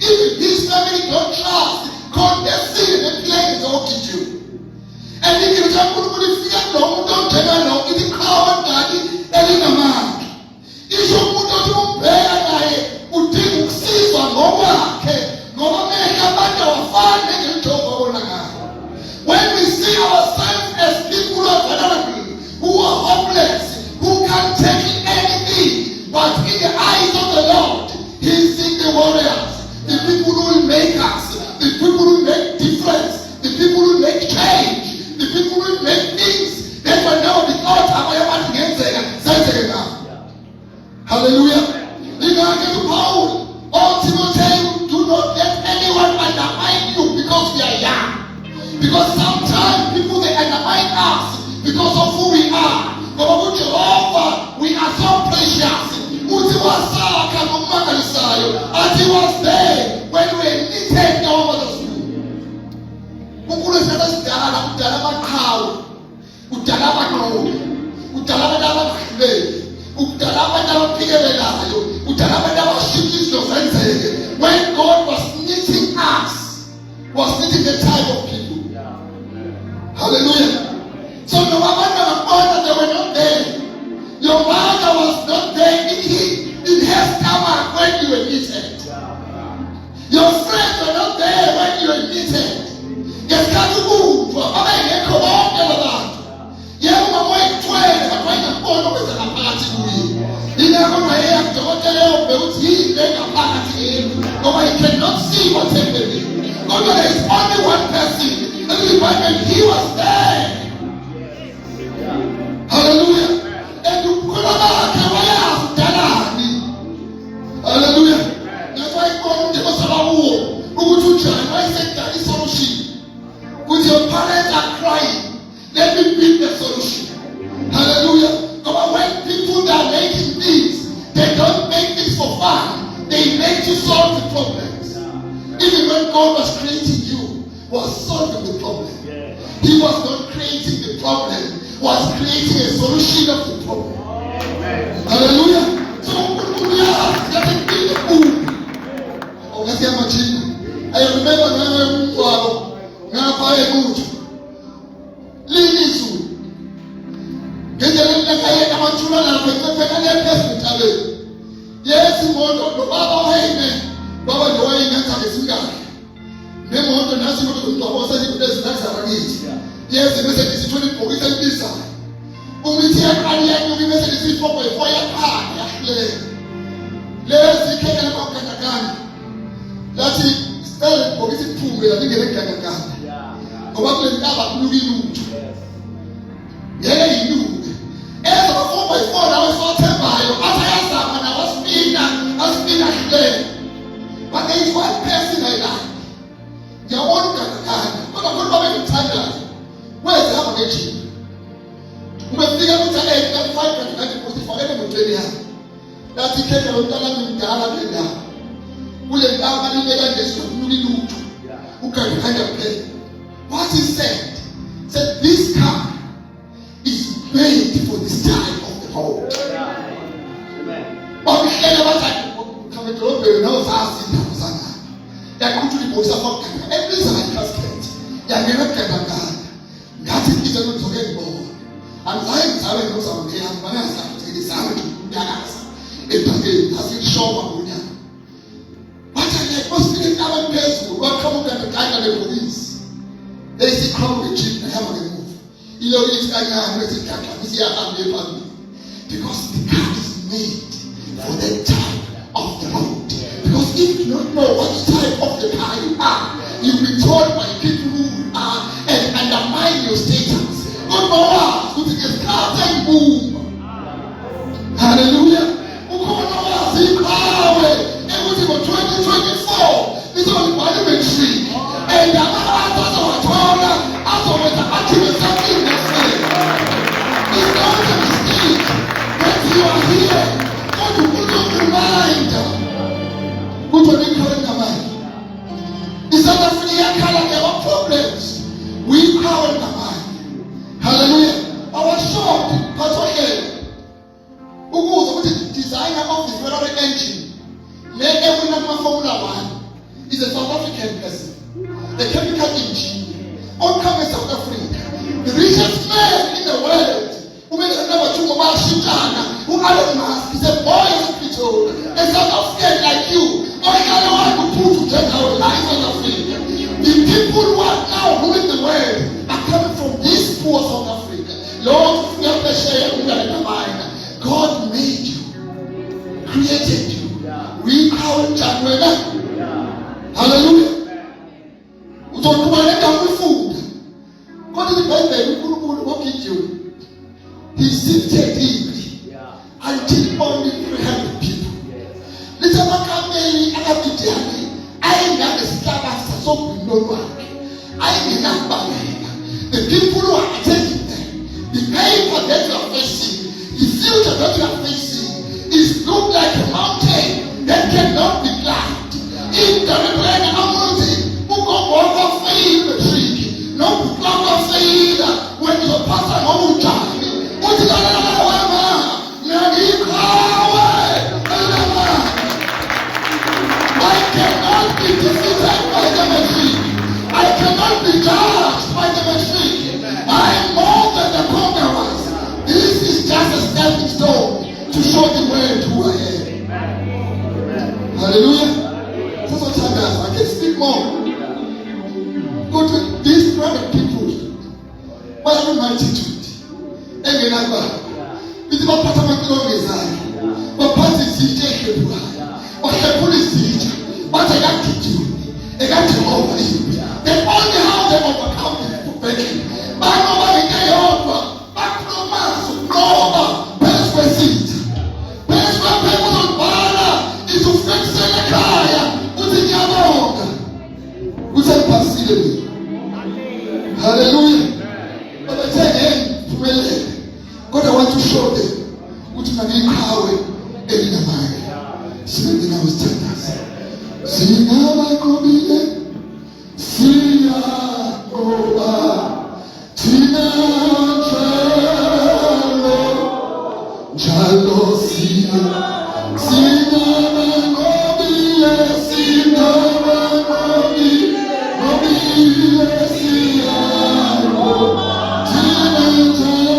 Even his family don't trust. God they see the plans of Gideon. And if you tell people if you don't tell them no, it's a crowd daddy elinamandla. Isho umuntu ombheka naye udinga ukusizwa ngokwakhe ngoba manje abantu abafani njengoba bonakala. When we see ourselves as people who are vulnerable, who are hopeless, who can't take anything, but in the eyes of the Lord, He sees the warriors, the people who will make us, the people who make difference, the people who make change, the people who make things. That will know the God how I want to get there. Hallelujah. You gotta get to power. Oh, Timothy, do not let anyone undermine you because we are young. Because sometimes people they undermine us because of who we are. But Jehovah, we are so precious. He was there when we needed over the school. Udala abantu abaphikelela udala abantu abashikiswa zenzeke the type of people. Hallelujah. So no matter they were not there. Your mother was not there in her stomach when you were knitted. Your friends were not there when you were knitted. Yes, can't you move? Come on, never that. Yeah, my wife, 12, I'm trying to go over to the party. You never know, I have to go to the party. No, I cannot see what's happening. No, there is only one person. And he was there. Hallelujah. And you could have hallelujah. That's why God gave us a war. Who to try? I said that is solution. With your parents are crying, let me bring the solution. Hallelujah. But when people that are making things, they don't make things for fun. They make to solve the problems. Even when God was creating you, was solving the problem. He was not creating the problem, was creating a solution of the problem. Hallelujah. So we are getting the boom. Oh, let's get my chin. I remember when I went to now good. Lean to. Get the little guy come on children and take a yes, you want to Baba Hayne. Baba, you are in the Singa. Name on the national was a next. Yes, the message is 20 for this side. Umitia kanya ni message is for fire park. Let's take a look at the gun. That's it. Start for this two with a big gun. About the number moving. Yeah, you do. As a 4x4, I was not by I was being a but there is one person I like. Your own gun. But I'm not going to tell you. Where's the application? We figure out that 5 for any material. That's the case of telling Ghana. We are now having a list of new who can kind of play. What he said this car is made for this time of the whole. But we can't ever come to open nose as in Tanzania. That could be most of our every time casket. That never can have done. That is a good anymore. I'm lying, I know some day, I'm going to start to decide to do that. It doesn't show up. But I like most of the other person who come up and the guy of the police. There is a crowd with children, I have to move. You know, this guy now, because the car is made for the type of the road. Because if you don't know what type of the car you are, you'll be told by people who are and undermine your status. Good morning, who is starting boom. Hallelujah. Who come on, see power. It was in 2024. This is only parliamentary. And the other with the actual something that's there. It's not a mistake. When you are here, God will put on your mind. Put on your mind. It's not a free color, there are problems. We power in the mind. Hallelujah. Our shop, Pastor Hill, who was the designer of the Ferrari engine, made every number Formula 1, is a South African person. The chemical engineer, all come in South Africa. The richest man in the world, who made a number 2 about Shitana, who Elon Musk, is a boy hospital, a South African like you. All the other one who put to take our lives in Africa. The people who are now ruling the world are coming from this poor South Africa. Lord, God made you, created you. We call it January. Hallelujah. We talk about it food. God is the baby who will eat you. He sifted deeply until only 300 people. Little Macameli, I have to tell me, I ain't got the Starbucks, so we know one. I ain't enough. The people who are attending them, the paper that you are facing, the future that you are facing, is look like a mountain that cannot be climbed. In the rain, who go over feed the tree, no longer feed when your pastor won't die. What is I cannot be defeated by the machine. I I cannot be judged by the machine. I am more than the conquerors. This is just a stepping stone to show the world who I am. Hallelujah. That's what I can speak more. Go to these private people. What are my attitude? Again, I go. It's about part of my glory. But part is teacher. But the police teacher. But I got to do. I got to over you. They only how they overcome it. Breaking. But nobody can over. But no man so over. Best for seat. Best for people on banner is to fix the car. Umzinyathi. Who's a pastor? Hallelujah. But I tell them to me, God, I want to show them what you can power in the mind. Sing I was tenders. Sing I go be there. Sing I go back. Tina Chalo. Chalo sing. Sing I go be there. Sing I go be there. Go be there. Sing I go back. Tina Chalo.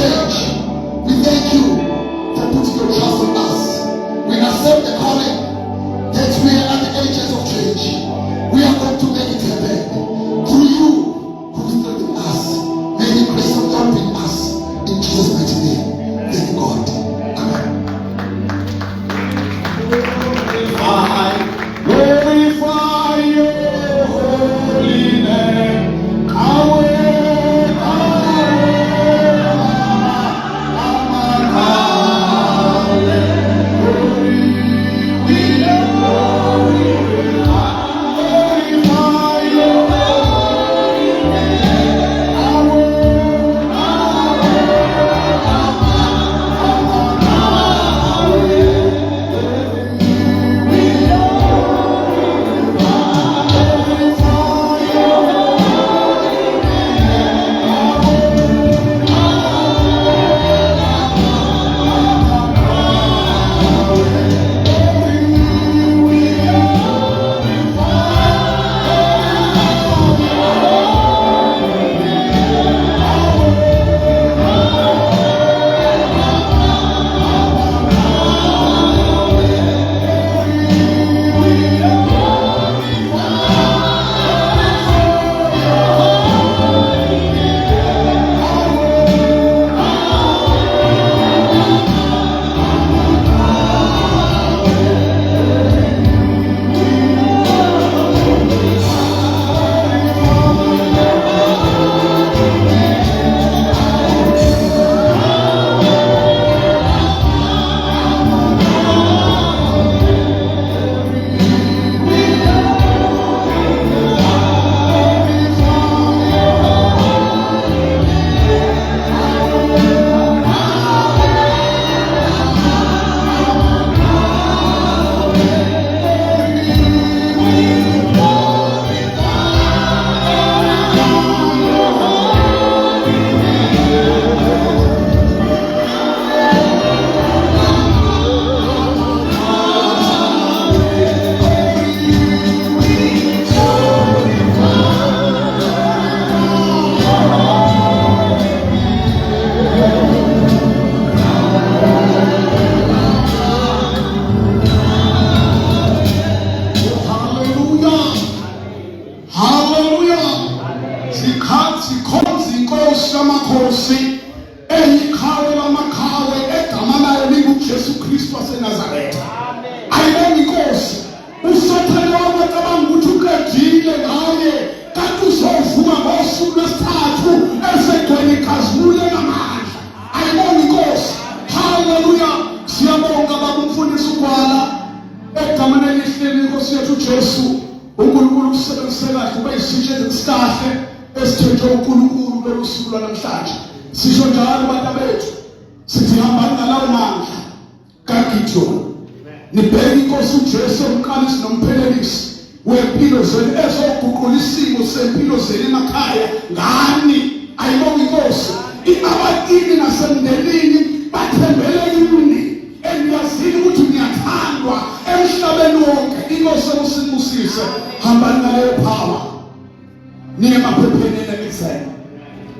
change. We thank you for putting your trust in us. We accept the calling that we are at the ages of change. We are going to make it happen through you who strengthen us. May the grace of God be in us. In Jesus' mighty name. Thank God. Amen. Glorify your holy name.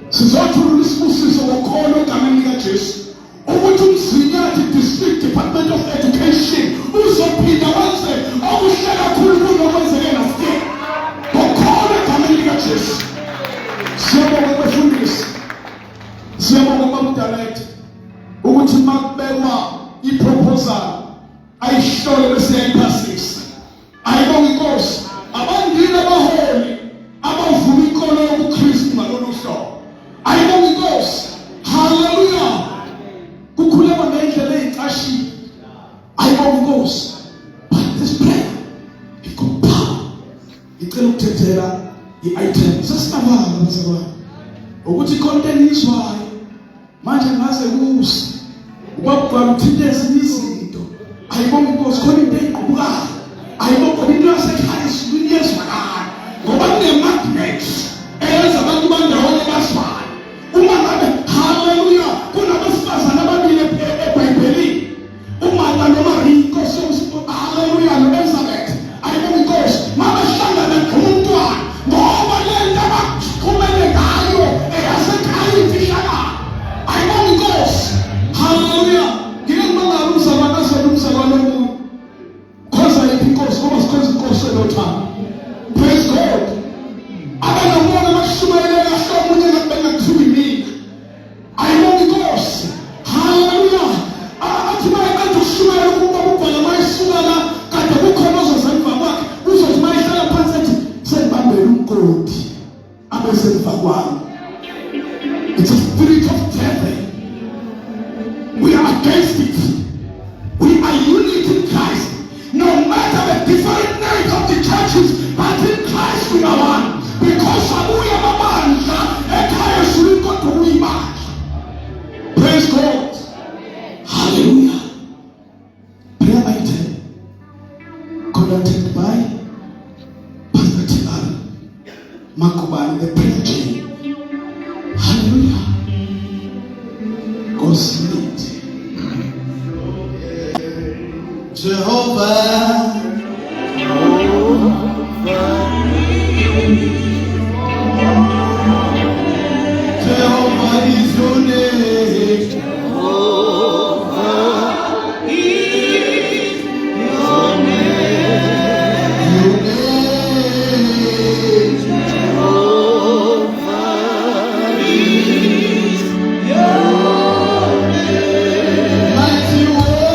Sizothula isibusiso ngokholo egameni likaJesu. Ukuthi Umzinyathi District Department of Education uzophinda wenze okuhle kakhulu kunokwenzeke naske. Ngokholo egameni likaJesu. Siyabonga bafundisi. Siyabonga bamdalete. Ukuthi makubekwa iproposal ayihlole bese yayiphasisa. Ayibonga inkosi. Abandile abaholi abavuma inkolo yobuKristu ngalolu hlobo. Ayibonga inkosi. Hallelujah. Kukhuleka ngendlela eyicashile. Ayibonga inkosi. But this prayer it got power. Icela ukuthethela i-item sesinavala bazalwane. Ukuthi content izwayo manje ngaze kusi. Ubabhala uthinte ezinye izinto. Ayibonga inkosi khona into eyiqubukayo. Ayibonga into yasekhaya isibili yezwakala. Ngoba kunemagnex eyenza abantu bandawonye baswayo. Uma ngabe hallelujah kunabesifazana ababili eBhayibhelini. uMartha noMaria inkosi hallelujah noElizabeth. Ayibonga inkosi mabahlangana ngomntwana ngoba le nto abaxhumene ngayo eyasekhaya imfihlakalo. Ayibonga Hallelujah. Ngiyakubonga umzalwane asemzalwane umuntu. Khoza inkosi ngoba sikhoza inkosi elotha. Praise God. Abantu bonke bashumayela kahle umunye ngabhenga kuthiwa imina. Ayibonga inkosi. Hallelujah. Athi mayeqeda ukushumayela ukuba ubhala mayisuka la kade kukhona ozosemva kwakhe uzothi mayihlala phansi ethi sengibambela umgodi abesemva kwami. It's a spirit of death. We are against it. We are unity in Christ. No matter the different names of the churches, but in Christ we are one. Because Abuya Mamanja, Ekaya Shuriko to Wima. Praise God. Hallelujah. Prayer item conducted by Pastor Tiara Makubani, the prayer chain. Hallelujah. God's spirit. Jehovah. Jehovah is your name. Jehovah is your name. Your name. Jehovah is your name. Mighty warrior.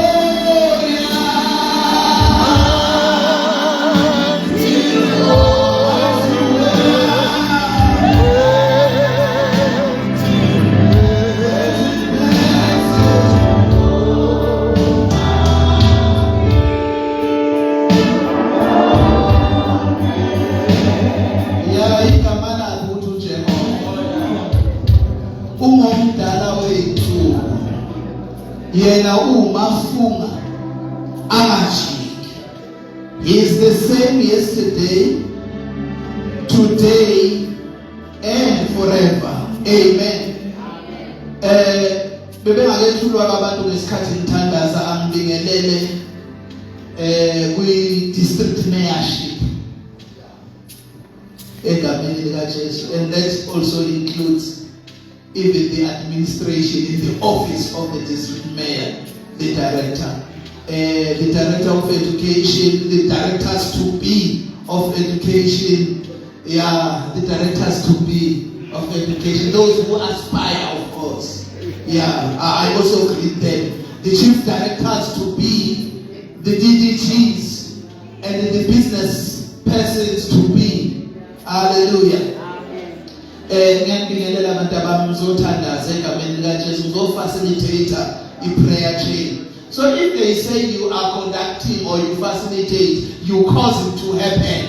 Ungomdala wethu yena umafunga angajiki. He is the same yesterday, today and forever. Amen. Bebengakethulwa kwabantu ngesikhathi ngithandaza angibingelele kwi district mayorship egameni lika Jesu, and that also includes even the administration in the office of the district mayor, the director of education, the directors to be of education, the directors to be of education, those who aspire, of course. I also greet them. The chief directors to be, the DDGs, and the business persons to be. Hallelujah. Ngiyabingelela abantu abamzothandaza egameni lika Jesu uzofacilitator i-prayer chain. So if they say you are conducting or you facilitate, you cause it to happen.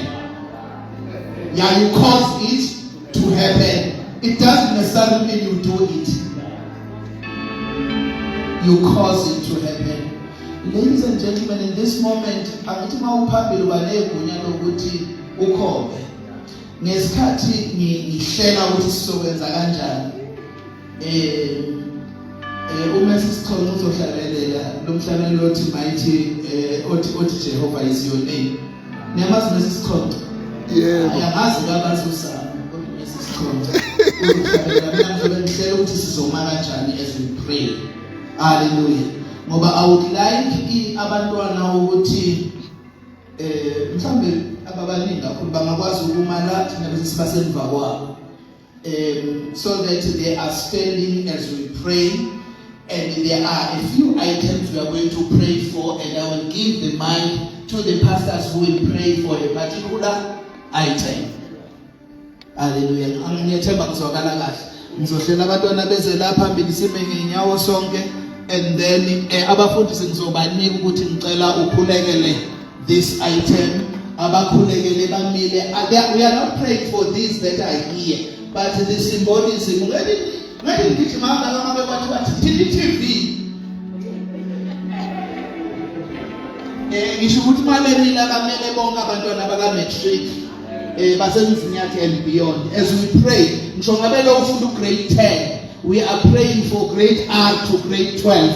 Yeah, you cause it to happen. It doesn't necessarily mean you do it. You cause it to happen. Ladies and gentlemen, in this moment, angithi mawuphambili banegunya lokuthi ukhombe. Ngesikhathi ngihlela ukuthi sizokwenza kanjani. Uma sisikhona uzohlabelela lo mhlabelelo othi mighty othi Jehovah is your name. Niyamazi mesisikhona? Yebo. Ayazi kabazi usami kodwa mesisikhona. Uzohlabelela mina ngihlela ukuthi sizoma kanjani as we pray. Hallelujah. Ngoba I would like abantwana ukuthi mhlambe ababaningi kakhulu bangakwazi ukumala thina bese sibasemva kwabo. So that they are standing as we pray, and there are a few items we are going to pray for, and I will give the mic to the pastors who will pray for a particular item. Hallelujah. Ngiyethemba kuzwakala kahle. Ngizohlela abantwana beze lapha phambili sime ngenyawo sonke, and then abafundisi ngizobanika ukuthi ngicela ukhulekele this item. Abakhulekele bamile. We are not praying for these that are here, but the symbolism. Ngeke ngithi mama ngabe bathi TV. Ngisho ukuthi maleli labamele bonke abantwana baka matric basemzinyathi and beyond. As we pray, ngisho ngabe lo ufunda grade 10, we are praying for grade R to grade 12.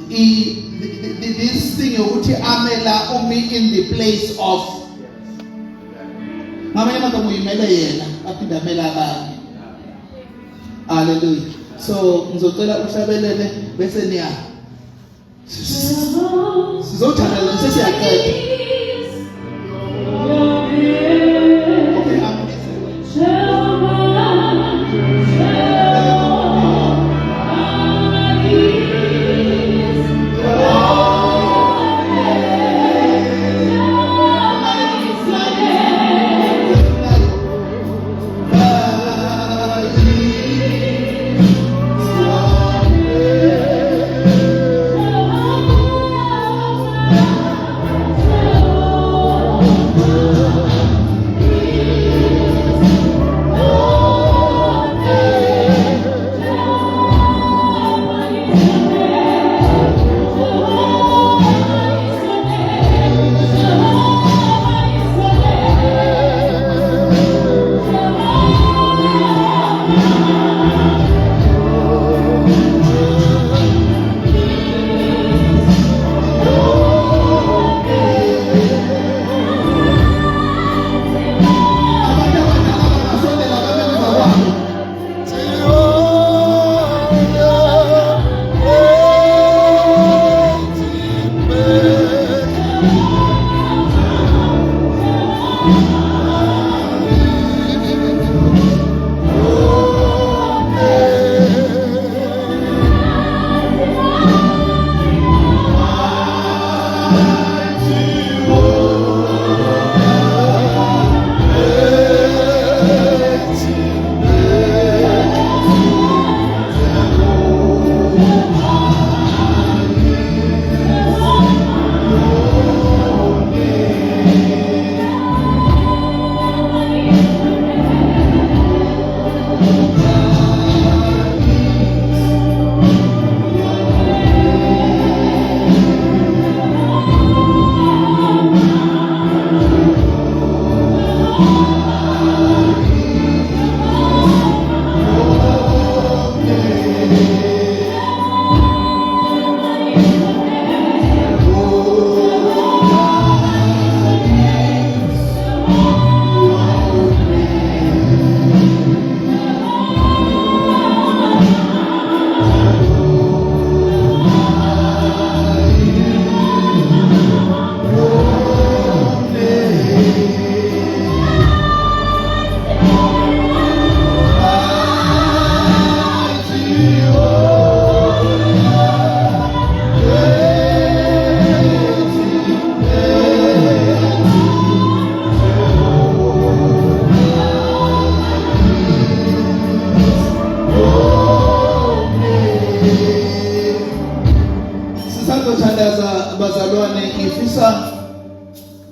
This thing ukuthi amela umi in the place of ngamanye amagama uyimele yena aphinda amela abanye. Hallelujah. So ngizocela uhlabelele bese niya sizothanda sesiyaqeda. Okay,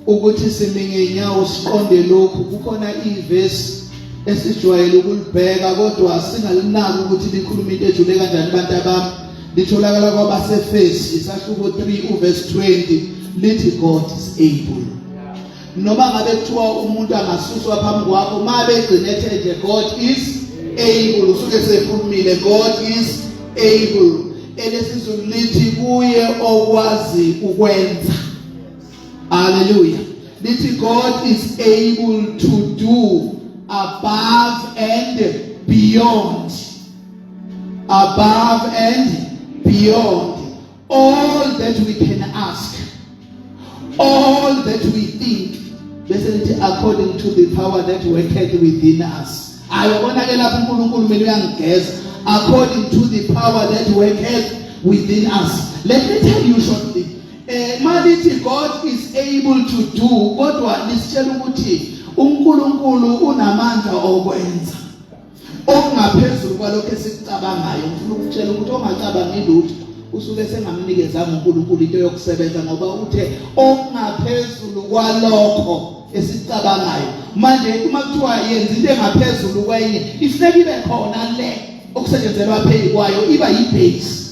ukuthi sime ngenyawo siqonde lokhu. Kukhona ivesi esijwayele ukulibheka kodwa singalinaki ukuthi likhuluma into ejule kanjani bantu abami. Litholakala kwabaseFesi isahluko 3 uverse 20 lithi God is able. Noma ngabe kuthiwa umuntu angasuswa phambi kwakho mabe egcinethe nje God is able, usuke sekhulumile God is able. Elesizulu lithi kuye okwazi ukwenza. Hallelujah. Lithi God is able to do above and beyond. Above and beyond all that we can ask, all that we think. Basically, according to the power that worketh within us. According to the power that worketh within us. Let me tell you shortly. Malithi God is able to do. Kodwa lisitshela ukuthi uNkulunkulu unamandla okwenza okungaphezulu kwalokho esikucabangayo. Ngifuna ukutshela ukuthi ongacabangi lutho usuke sengamnikezanga uNkulunkulu into yokusebenza, ngoba uthe okungaphezulu kwalokho esicabangayo. Manje uma kuthiwa yenza into engaphezulu kwenye, ifuneka ibe khona le okusetshenzelwa phezu kwayo, iba yibase.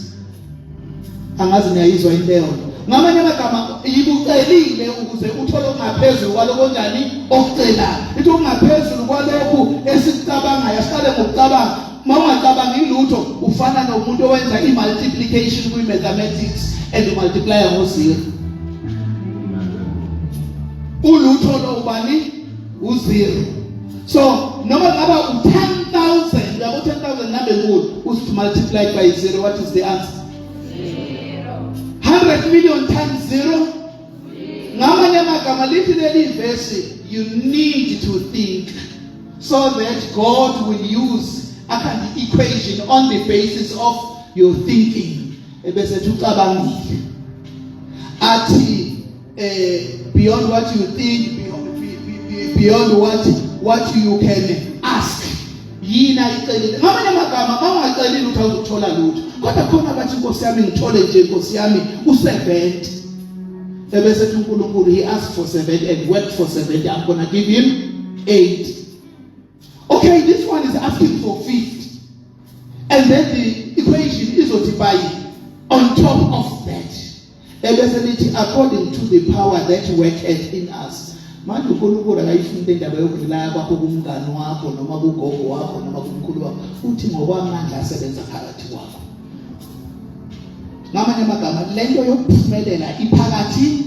Angazi niyayizwa into leyo. Ngamanye amagama ibucelile ukuze uthole okungaphezulu kwalokho njani okucelayo. Into okungaphezulu kwalokho esikucabangayo, asiqale ngokucabanga. Uma ungacabangi lutho ufana nomuntu owenza i-multiplication kwi-mathematics and multiply ngo-0. Ulutho lo ubani? U0. So noma ngaba u10,000 10,000. We have 10,000 number good. Who's to multiply by 0? What is the answer? 100 million times 0. You need to think so that God will use the equation on the basis of your thinking. Beyond what you think, beyond what you can ask. Kodwa khona bathi Nkosi yami ngithole nje Nkosi yami u7. Ebese uNkulunkulu he asked for 7 and worked for 7. I'm going to give him 8. Okay, this one is asking for 50. And then the equation is multiplied on top of that. Ebese according to the power that worketh in us. Manje uNkulunkulu akayifunda indaba yokulaya kwakho kumngani wakho noma kugogo wakho noma kumkhulu wakho. Uthi ngokwamandla asebenza phakathi kwakho. Ngamanye amagama lento yokuphumelela iphakathi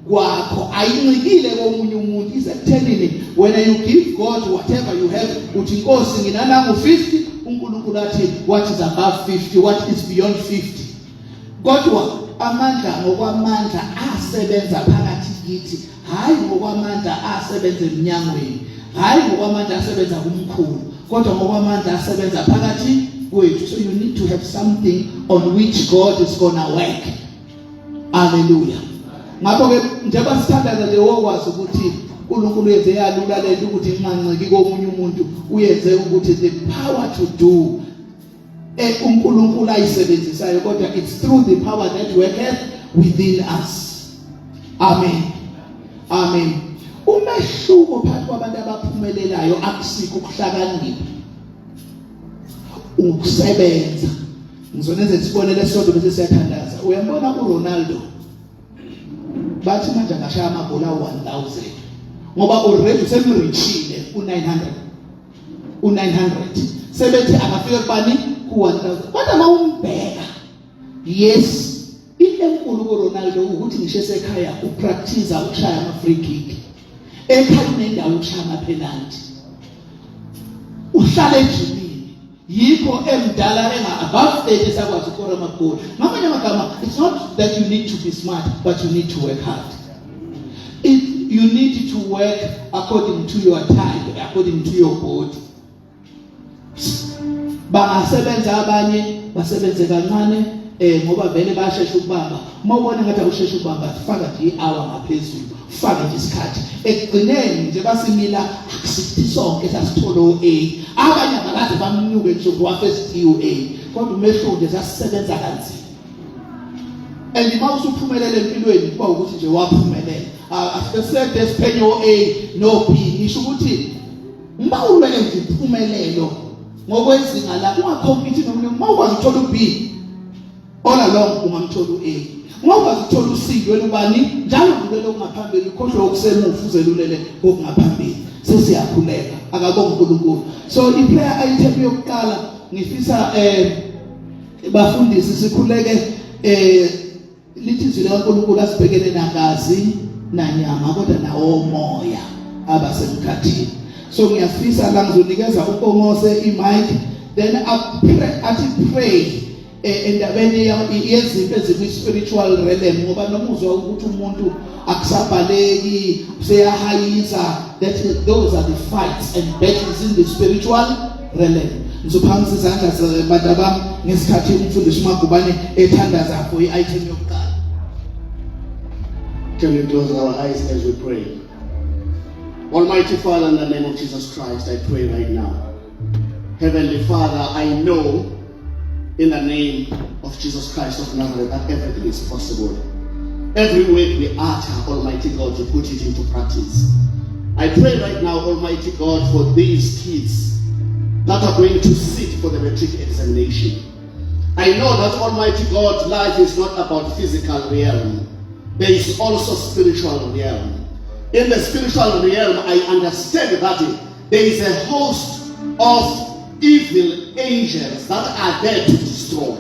kwakho ayincikile komunye umuntu. Is telling when you give God whatever you have, uthi Nkosi nginananga u50, uNkulunkulu athi what is above 50, what is beyond 50. Kodwa amandla ngokwamandla asebenza phakathi kithi, hayi ngokwamandla asebenza eminyangweni, hayi ngokwamandla asebenza kumkhulu, kodwa ngokwamandla asebenza phakathi. So you need to have something on which God is gonna work. Hallelujah. Ngakho ke njengoba sithandaza nje wokwazi ukuthi uNkulunkulu yenze yalula lento ukuthi inganciki komunye umuntu, uyenze ukuthi the power to do uNkulunkulu ayisebenzisayo, kodwa it's through the power that worketh within us. Amen. Amen. Umehluko phakathi kwabantu abaphumelelayo akusikho ukuhlakanipha, ukusebenza. Ngizonenza isibonelo sodwa bese siyathandaza. Uyambona uRonaldo, bathi manje angashaya amabhola 1000 ngoba already semrichile u900 sebethi angafika kubani ku1000. Kodwa mawumbheka, yes, into enkulu kuRonaldo ukuthi ngisho esekhaya upractice ukushaya ama free kick, ekhaya nendawo ukushaya ama penalty, uhlala ejimini. Yikho emdala above 30 sakwazi ukora amagoli. Ngamanye amagama, it's not that you need to be smart, but you need to work hard. You need to work according to your time, according to your body. Bangasebenza abanye basebenze kancane ngoba vele bayashesha ukubamba. Uma ubona ngathi awusheshe ukubamba, faka nje i-hour ngaphezulu, faka nje isikhathi. Ekugcineni nje basimila akusithi sonke sasithola o-A. Abanye abakaze bamnyuke nje ngowafest u-A. Kodwa umehluko nje sasisebenza kanzima. And uma usuphumelele empilweni kuba ukuthi nje waphumelela. Asipesede siphenye o-A no B. Ngisho ukuthi uma ulwele nje impumelelo ngokwezinga la ungacompete nomunye, uma ukwazi ukuthola u-B all along ungamthola u-A. Uma ukwazi ukuthola u-C wena ubani njalo ngilele okungaphambili, ukhohlwe okusemuva uzelulele okungaphambili. Sesiyakhuleka akabonga uNkulunkulu. So iprayer item yokuqala ngifisa bafundisi sikhuleke lithi izwi likaNkulunkulu asibhekene nagazi nanyama kodwa nawo moya abasemkhathini. So ngiyafisa la ngizonikeza uNkongose imic, then pray endabeni yezinto ezikwi-spiritual realm, ngoba nomuzwa ukuthi umuntu akusabhaleki useyahayisa, that those are the fights and battles in the spiritual realm. Ngizophakamisa izandla zabantu bami ngesikhathi umfundisi uMagubane ethandaza for i-item yokuqala. Can we close our eyes as we pray? Almighty Father, in the name of Jesus Christ, I pray right now. Heavenly Father, I know in the name of Jesus Christ of Nazareth that everything is possible. Every word we utter, Almighty God, you put it into practice. I pray right now, Almighty God, for these kids that are going to sit for the matric examination. I know that, Almighty God, life is not about physical realm. There is also spiritual realm. In the spiritual realm, I understand that there is a host of evil angels that are there to destroy.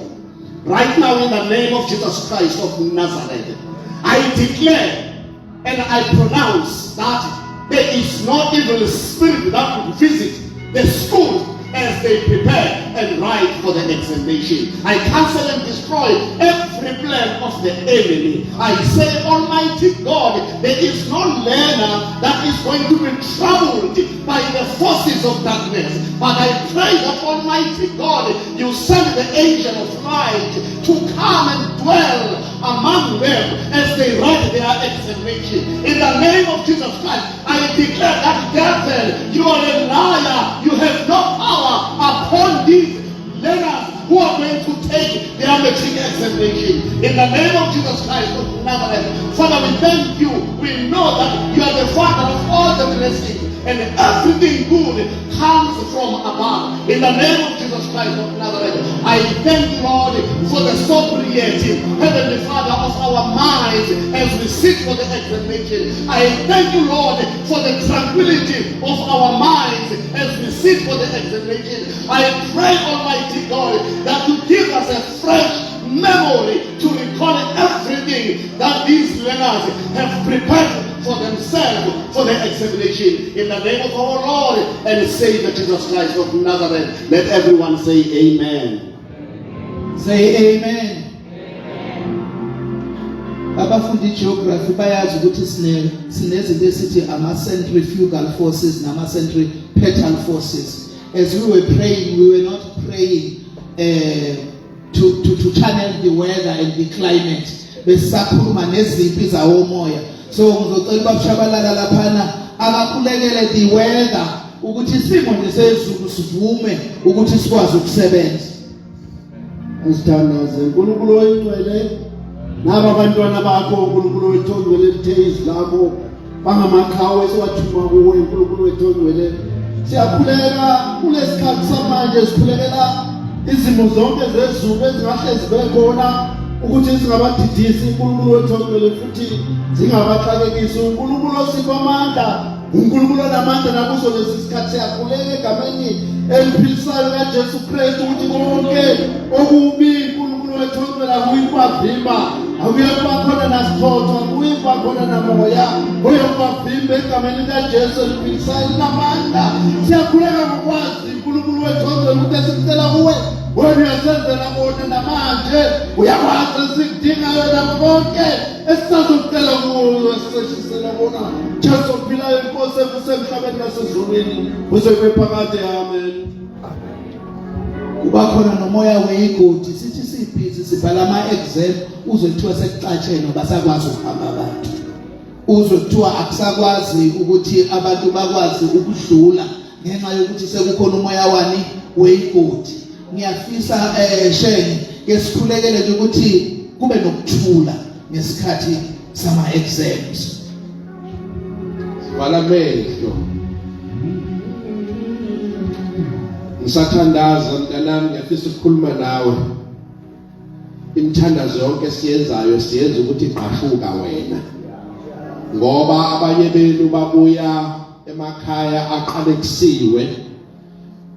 Right now, in the name of Jesus Christ of Nazareth, I declare and I pronounce that there is no evil spirit that will visit the school as they prepare and ride for the examination. I cancel and destroy every plan of the enemy. I say, Almighty God, there is no learner that is going to be troubled by the forces of darkness. But I pray that, Almighty God, you send the angel of light to come and dwell among them as they write their examination. In the name of Jesus Christ, I declare that devil, you are a liar. You have no power upon these learners who are going to take their matric examination. In the name of Jesus Christ of Nazareth, Father, we thank you. We know that you are the Father of all the blessings, and everything good comes from above. In the name of Jesus Christ of Nazareth, I thank you, Lord, for the sobriety, Heavenly Father, of our minds as we seek for the examination. I thank you, Lord, for the tranquility of our minds as we seek for the examination. I pray, Almighty God, that you give us a fresh memory to recall everything that these learners have prepared for themselves for the examination. In the name of our Lord and Savior Jesus Christ of Nazareth, let everyone say amen. Say amen. Abafundi geography bayazi ukuthi sinezinto esithi ama-centrifugal forces nama-centripetal forces. As we were praying, we were not praying to channel the weather and the climate. Besisakhuluma neziphi zawo moya. So ngizocela babashabalala laphana akakhulekele the weather ukuthi isimo nje sezulu sivume ukuthi sikwazi ukusebenza. Asithandaze uNkulunkulu oyingcwele naba abantwana bakho uNkulunkulu wethongcwele lithe lakho bangamakhawe esiwathuma kuwe uNkulunkulu wethongcwele. Siyakhuleka kulesikhathi samanje sikhulekela izimo zonke zezulu ezingahle zibe khona ukuthi zingabadidisi uNkulunkulu wethongcwele futhi zingabaxakekisi. uNkulunkulu osipha amandla, uNkulunkulu onamandla nakuzo lesi sikhathi siyakhuleka egameni eliphilisayo kaJesu Kristu ukuthi konke okubi uNkulunkulu wethongcwele akuyibavimba, akuyibakhona nasikhotho, akuyibakhona namoya oyobavimba egameni likaJesu eliphilisayo namandla. Siyakhuleka ngokwazi uNkulunkulu wethongcwele ukuthi esicela kuwe wena uyasenzela bona namanje uyakwazi sikudingayo nabo bonke esisazokucela kuwo siseshisela bona Jesu ophilayo inkosi esemhlabeni nasezulwini usekwe phakade. Amen. Kuba khona nomoya weyigodi sithi sibhizi sibhala ama-exam uzwe kuthiwa sekuxatshene basakwazi ukuhamba abantu, uzwe kuthiwa akusakwazi ukuthi abantu bakwazi ukudlula ngenxa yokuthi sekukhona umoya wani weyigodi. Ngiyafisa shenge ke sikhulekele nje ukuthi kube nokuthula ngesikhathi sama-exams. Sivala amehlo. Ngisathandaza mntanami, ngiyafisa ukukhuluma nawe. Imithandazo yonke siyenza ukuthi iqhashuka wena, ngoba abanye benu babuya emakhaya aqalekisiwe,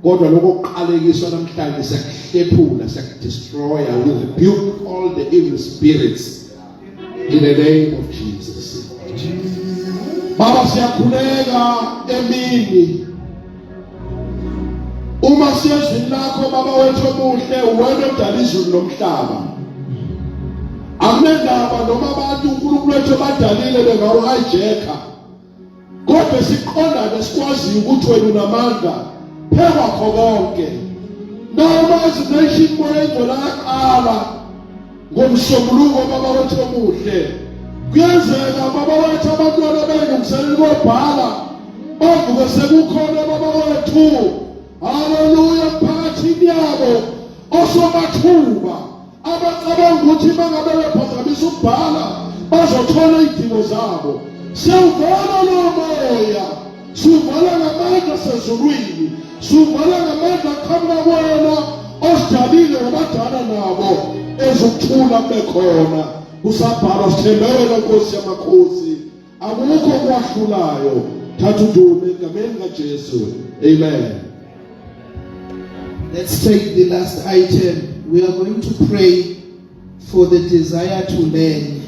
kodwa lokho kuqalekiswa namhlanje siyakuhlephula, siyakudestroya. We rebuke all the evil spirits in the name of Jesus. Baba, siyakhuleka emini uma siyezwini lakho Baba wethu omuhle, wena odala izulu nomhlaba. Akunendaba noma abantu uNkulunkulu wethu badalile bengawu-hijacka, kodwa siqondane sikwaziyo ukuthi wena unamandla phekakho konke. Noma izination moyengcwele yaqala ngomsombuluko Baba wethu omuhle, kuyenzeka Baba wethu abantwana belungiselela ukubhala bavuke sekukhona Baba wethu, haleluya, phakathini yabo osomathuba abacabanga ukuthi bangabe bephazamisa ukubhala bazothola izidingo zabo. Siyawuvala lowo moya, siwuvala ngamandla sezulwini, siwuvala ngamandla aqhamuka kuwena osidalile ngabadala nabo ezokuthula kube khona. Kusabhalwa sithembe wena Nkosi yamakhosi, akukho okwahlulayo. Thatha udumo egameni kaJesu. Amen. Let's take the last item. We are going to pray for the desire to learn,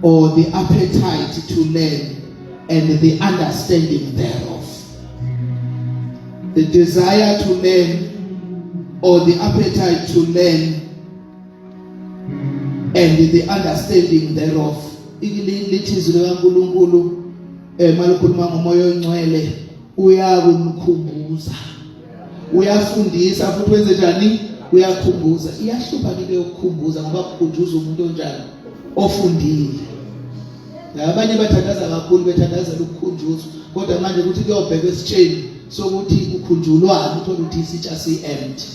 or the appetite to learn, and the understanding thereof. the desire to learn or the appetite to learn and the understanding thereof. Lithi izwi likaNkulunkulu malikhuluma ngomoya ongcwele uyakumkhumbuza, uyafundisa futhi wenze njani, uyakhumbuza. Iyahlupha ke ukukhumbuza ngoba kukhunjuza umuntu onjani, ofundile. Abanye bathandaza kakhulu, bethandazela ukukhunjuzwa, kodwa manje ukuthi kuyobhekwa esitsheni sokuthi kukhunjulwana, uthola ukuthi isitsha si-empty.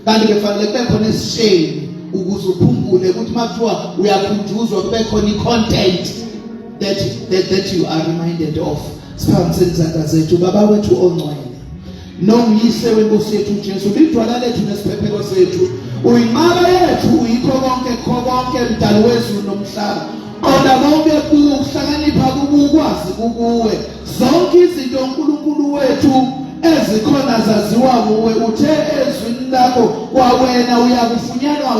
Kanti befanele kube khona esitsheni ukuze ukhumbule ukuthi makuthiwa uyakhunjuzwa kube khona i-content that you are reminded of. Siphakamise izandla zethu. Baba wethu ongcwele, nomyise wenkosi yethu Jesu, lidwala lethu nesiphephelo sethu, uyinqaba yethu, uyikho konke mdali wezulu nomhlaba. Qonda konke kuwe, ukuhlakanipha kuwe, ukwazi kuwe. Zonke izinto uNkulunkulu wethu ezikhona zaziwa kuwe. Uthe ezwini lakho kwawena uyakufunyanwa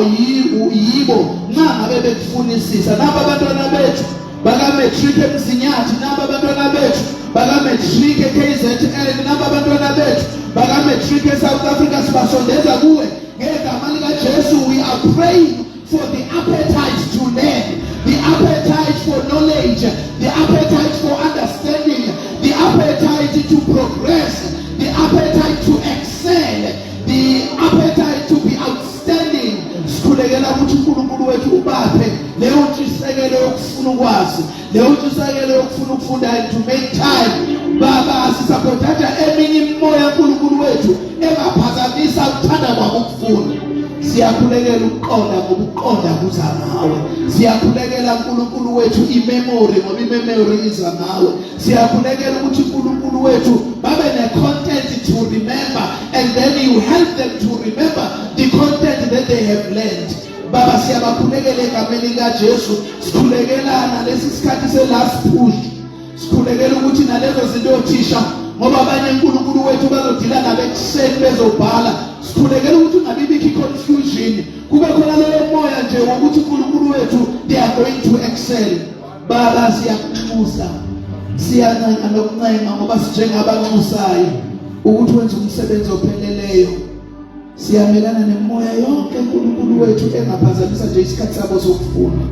yibo nxa ngabe bekufunisisa. Naba abantwana bethu bakametric eMzinyathi, naba abantwana bethu bakametric eKZN, naba abantwana bethu bakametric eSouth Africa, sibasondeza kuwe ngegama likaJesu. We are praying for the appetite to learn, the appetite for knowledge, the appetite for understanding, the appetite to progress, the appetite to excel, the appetite to be outstanding. Sikhulekela ukuthi uNkulunkulu wethu ubaphe leyo ntshisekelo yokufuna ukwazi, leyo ntshisekelo yokufuna ukufunda, and to make time. Baba, sisapothatha eminye imimoya uNkulunkulu wethu engaphazamisa ukuthanda kwabo ukufunda. Siyakhulekela ukuqonda ngoba ukuqonda kuza ngawe. Siyakhulekela uNkulunkulu wethu imemory ngoba imemory iza ngawe. Siyakhulekela ukuthi uNkulunkulu wethu babe ne-content to remember, and then you help them to remember the content that they have learned. Baba, siyabakhulekela egameni likaJesu. Sikhulekelana lesi sikhathi se-last push. Sikhulekela ukuthi nalezo zinto othisha ngoba abanye uNkulunkulu wethu bazodila nabekuseni bezobhala. Sikhulekela ukuthi ungabibikho confusion, kube khona leyo moya nje wokuthi uNkulunkulu wethu they are going to excel. Baba, siyakuxusa, siyancenga nokuncenga ngoba sinjengabanxusayo ukuthi wenze umsebenzi opheleleyo. Siyamelana nemoya yonke uNkulunkulu wethu engaphazamisa nje isikhathi sabo sokufunda.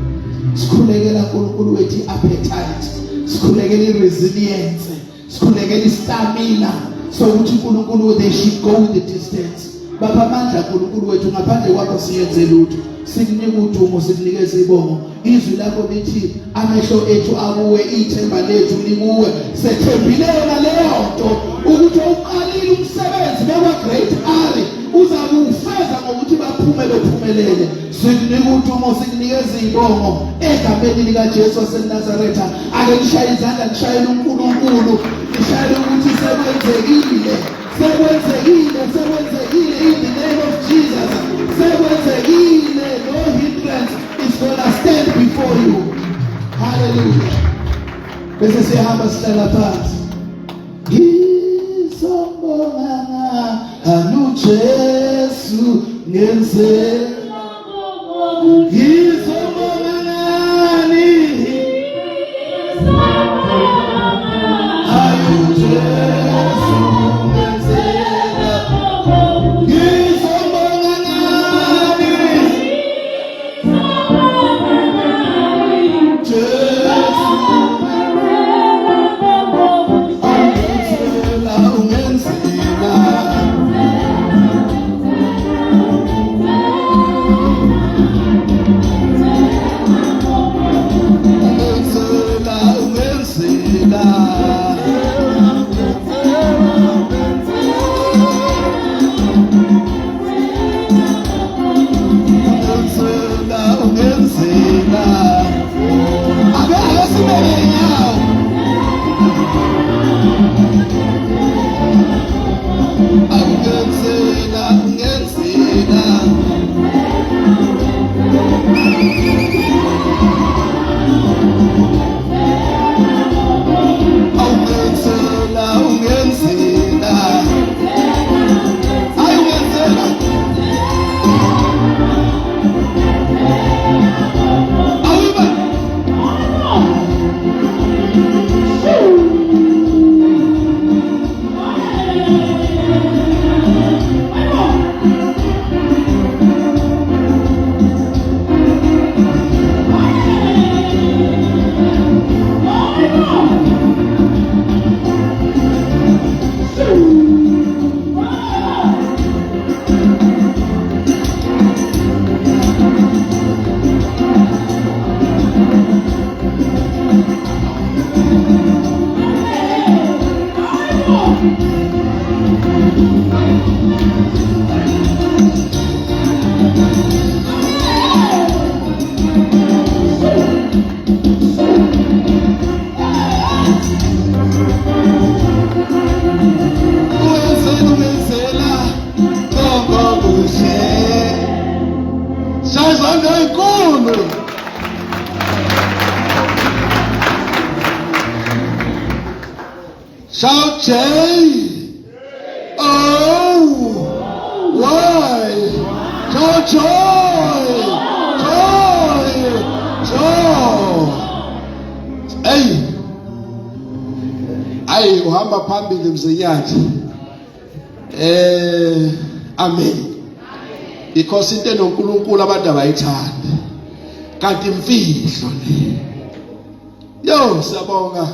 Sikhulekela uNkulunkulu wethu appetite, sikhulekela i-resilience, sikhulekela i-stamina sokuthi uNkulunkulu they should go the distance. Baba, amandla uNkulunkulu wethu ngaphandle kwakho siyenze lutho. Sikunika udumo, sikunikeza ibongo. Izwi lakho lithi amehlo ethu akuwe, ithemba lethu likuwe. Sethembile ngaleyo nto ukuthi uqalile umsebenzi bekwa Great Ari uzakuwufeza ngokuthi baphumelele. Sikunika udumo, sikunikeza ibongo egameni likaJesu waseNazaretha. Ake nishaye izandla, nishayele uNkulunkulu, nishayele ukuthi sekwenzekile in the name of Jesus. Sekwenzekile, no hindrance is gonna stand before you. Hallelujah. Bese siyahamba sihlala phansi. Ngizobonga anu Jesu ngenze. Ngizobonga nani? Anu Jesu. enkulu. Shout J. O. Y. Shout joy. Joy. Hey. Ayi uhamba phambili Umzinyathi. Amen. Because into enoNkulunkulu abantu abayithanda. Kanti imfihlo le. Yo siyabonga.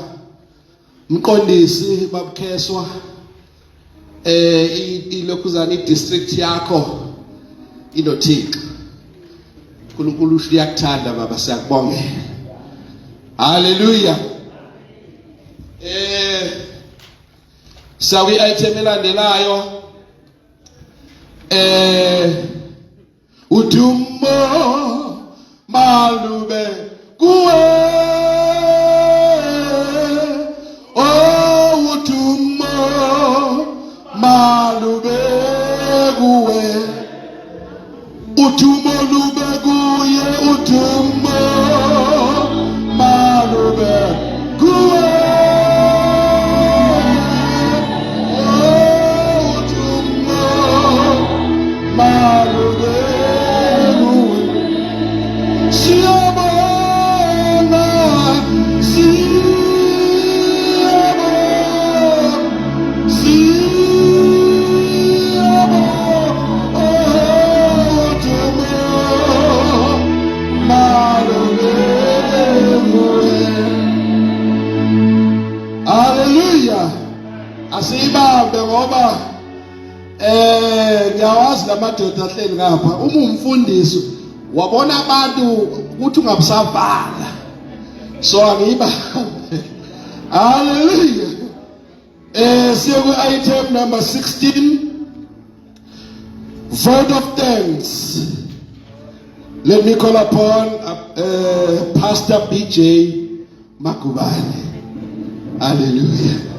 Mqondisi babukheswa ilokhuzana idistrict yakho inothixo. uNkulunkulu uyakuthanda baba siyakubongela. Hallelujah. Sawi item elandelayo udumo malube kuwe. Oh udumo malube kuwe. Udumo lube kuye. Udumo malube kuwe. Asibambe ngoba ngiyawazi lamadoda ahleli ngapha uma umfundisi wabona abantu ukuthi ungabusavala so angibambe. Hallelujah. Siye ku item number 16, vote of thanks. Let me call upon Pastor BJ Makubane. Hallelujah.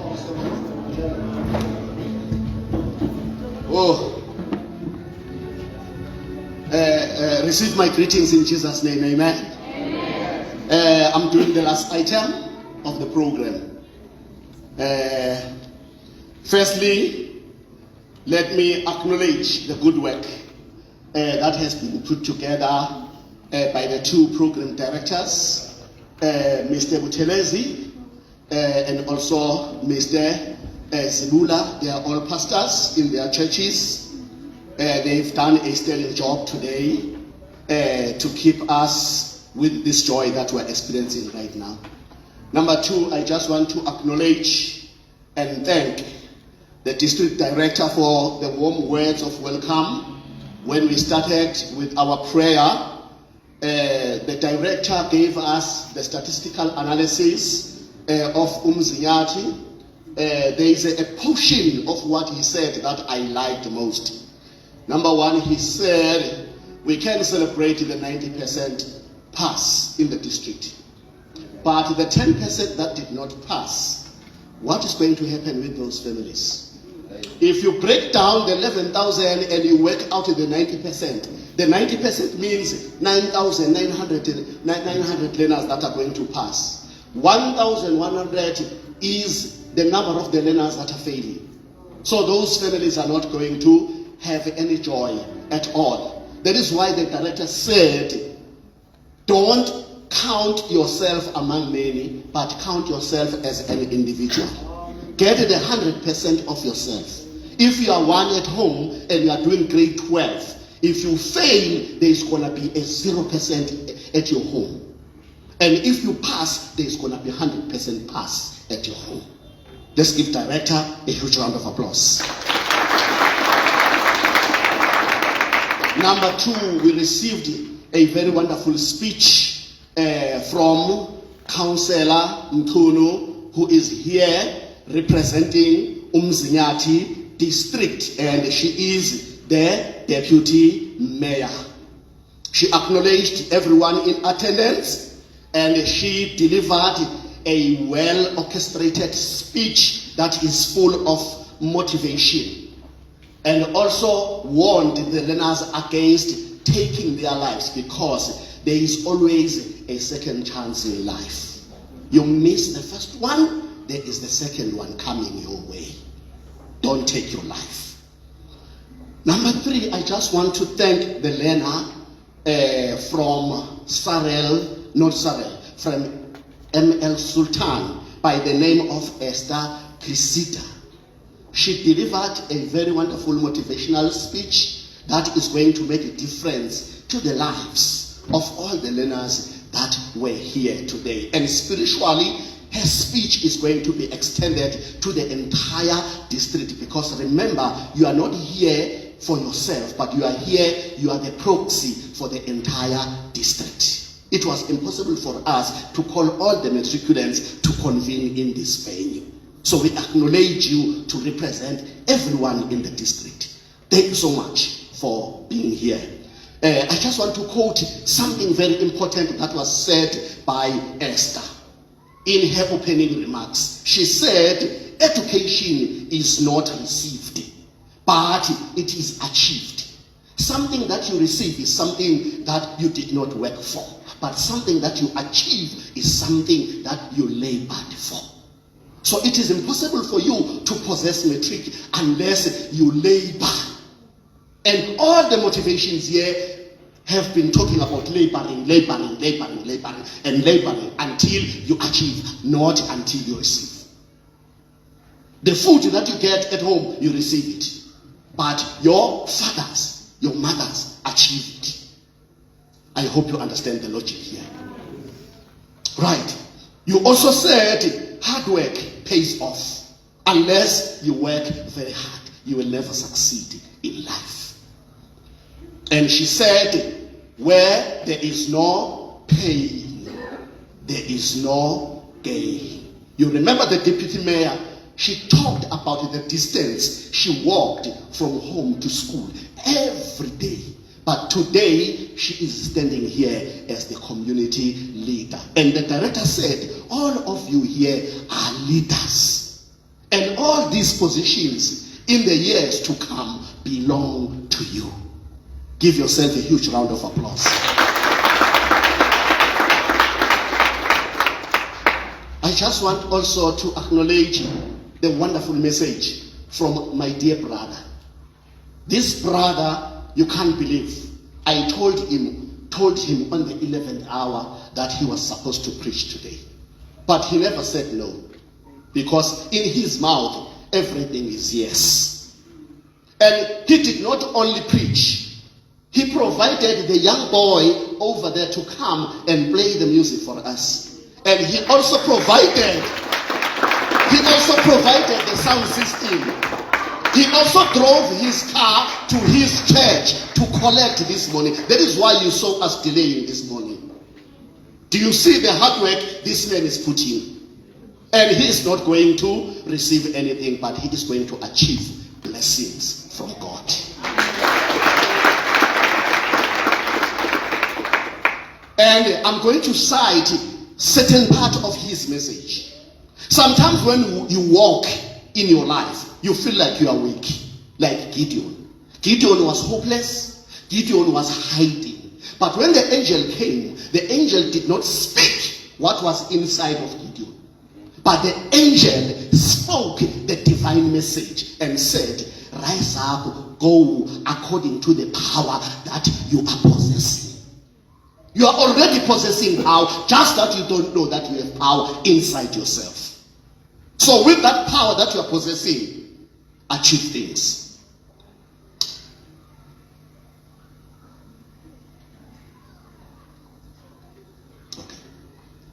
Receive my greetings in Jesus' name, amen. I'm doing the last item of the program. Firstly, let me acknowledge the good work that has been put together by the two program directors, Mr. Buthelezi and also Mr. Zibula. They are all pastors in their churches. They've done a sterling job today to keep us with this joy that we're experiencing right now. Number two, I just want to acknowledge and thank the district director for the warm words of welcome. When we started with our prayer, the director gave us the statistical analysis of Umzinyathi. There is a portion of what he said that I liked most. Number one, he said we can celebrate the 90% pass in the district. But the 10% that did not pass, what is going to happen with those families? If you break down the 11,000 and you work out the 90%, the 90% means 9,900 learners that are going to pass. 1,100 is the number of the learners that are failing. So those families are not going to have any joy at all. That is why the director said, don't count yourself among many, but count yourself as an individual. Get the 100% of yourself. If you are one at home and you are doing grade 12, if you fail, there is going to be a 0% at your home. And if you pass, there is going to be 100% pass at your home. Let's give director a huge round of applause. Number two, we received a very wonderful speech from Councillor Mkhunu, who is here representing Umzinyathi district, and she is the deputy mayor. She acknowledged everyone in attendance, and she delivered a well-orchestrated speech that is full of motivation, and also warned the learners against taking their lives, because there is always a second chance in life. You miss the first one, there is the second one coming your way. Don't take your life. Number 3, I just want to thank the learner from from ML Sultan by the name of Esther Crisita. She delivered a very wonderful motivational speech that is going to make a difference to the lives of all the learners that were here today. And spiritually, her speech is going to be extended to the entire district, because remember, you are not here for yourself, but you are here, you are the proxy for the entire district. It was impossible for us to call all the matriculants to convene in this venue. So we acknowledge you to represent everyone in the district. Thank you so much for being here. I just want to quote something very important that was said by Esther in her opening remarks. She said, education is not received, but it is achieved. Something that you receive is something that you did not work for, but something that you achieve is something that you labored for. So it is impossible for you to possess matric unless you labor. And all the motivations here have been talking about laboring until you achieve, not until you receive. The food that you get at home, you receive it. But your fathers, your mothers achieved it. I hope you understand the logic here. Right. You also said hard work pays off. Unless you work very hard, you will never succeed in life. And she said, where there is no pain, there is no gain. You remember the deputy mayor? She talked about the distance she walked from home to school every day. But today, she is standing here as the community leader. And the director said, all of you here are leaders. And all these positions in the years to come belong to you. Give yourself a huge round of applause. I just want also to acknowledge the wonderful message from my dear brother. This brother, you can't believe, I told him on the 11th hour that he was supposed to preach today. But he never said no, because in his mouth, everything is yes. And he did not only preach, he provided the young boy over there to come and play the music for us. And he also provided the sound system. He also drove his car to his church to collect this money. That is why you saw us delaying this morning. Do you see the hard work this man is putting? And he is not going to receive anything, but he is going to achieve blessings from God. And I'm going to cite certain part of his message. Sometimes when you walk in your life, you feel like you are weak, like Gideon. Gideon was hopeless. Gideon was hiding. But when the angel came, the angel did not speak what was inside of Gideon. But the angel spoke the divine message and said, rise up, go according to the power that you are possessing. You are already possessing power, just that you don't know that you have power inside yourself. So with that power that you are possessing, achieve things.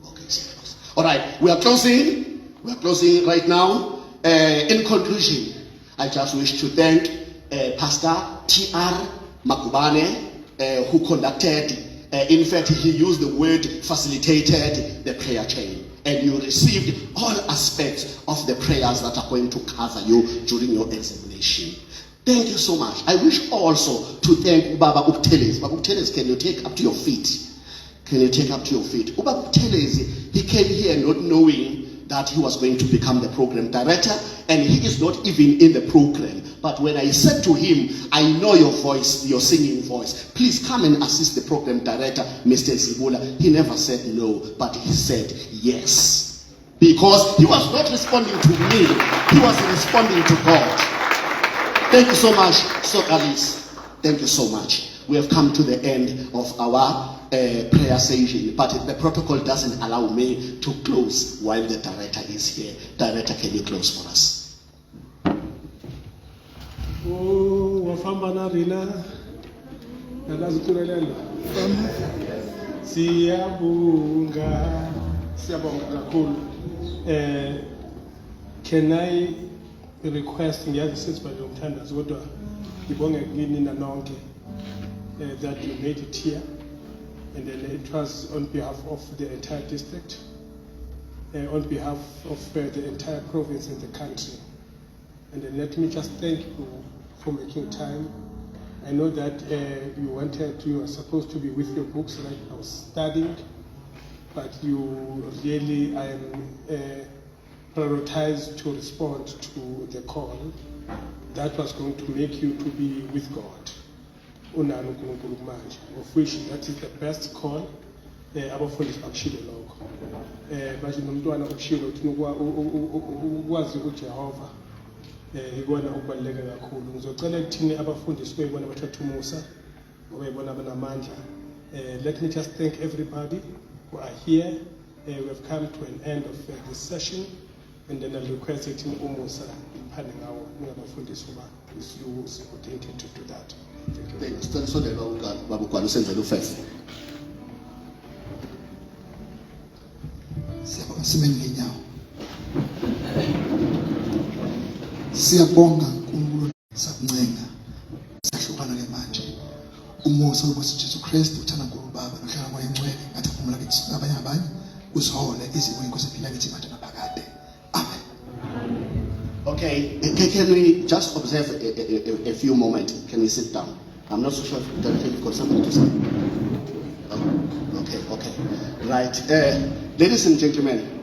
Okay. All right, we are closing. We are closing right now. In conclusion, I just wish to thank Pastor T.R. Makubane, who conducted. In fact, he used the word facilitated the prayer chain. And you received all aspects of the prayers that are going to cover you during your examination. Thank you so much. I wish also to thank Ubaba Ubteles. Ubaba Ubteles, can you take up to your feet? Can you take up to your feet? Ubaba Ubteles, he came here not knowing that he was going to become the program director, and he is not even in the program. But when I said to him, I know your voice, your singing voice, please come and assist the program director, Mr. Zibula. He never said no, but he said yes. Because he was not responding to me, he was responding to God. Thank you so much, Sokalis. Thank you so much. We have come to the end of our prayer session, but the protocol doesn't allow me to close while the director is here. Director, can you close for us? Oh, wafamba na rina nalazikurelela siyabonga kakhulu. Can I request ngiyazi sesibhale umthandazo kodwa ngibonge kini nanonke that you made it here, and then it was on behalf of the entire district, on behalf of the entire province and the country. And then let me just thank you for making time. I know that you were supposed to be with your books right now studying, but you really prioritized to respond to the call that was going to make you to be with God. Of which that is the best call. Abafundisi bakushilo lokho. Bathi nomntwana ukushilo uthi ukwazi uJehova. Ikona okubaluleke kakhulu. Ngizocela ukuthini abafundisi beyibona bathatha umusa, bayibona banamandla. Let me just thank everybody who are here. We have come to an end of this session, and then I'll request it in umusa depending on ngabafundisi uba you intend to do that. Thank you. Siyabonga simeni ngenyawo. Siyabonga uNkulunkulu sakuncenga. Siyahlukana ke manje. Umusa wokuthi Jesu Kristu uthanda uNkulunkulu Baba nohlala moya engcwele ngathi aphumula kithi abanye usihole izimo inkosi ephila kithi manje naphakade. Amen. Okay, can we just observe a few moments? Can we sit down? I'm not so sure if you've got something to say. Oh, okay. Right. Ladies and gentlemen,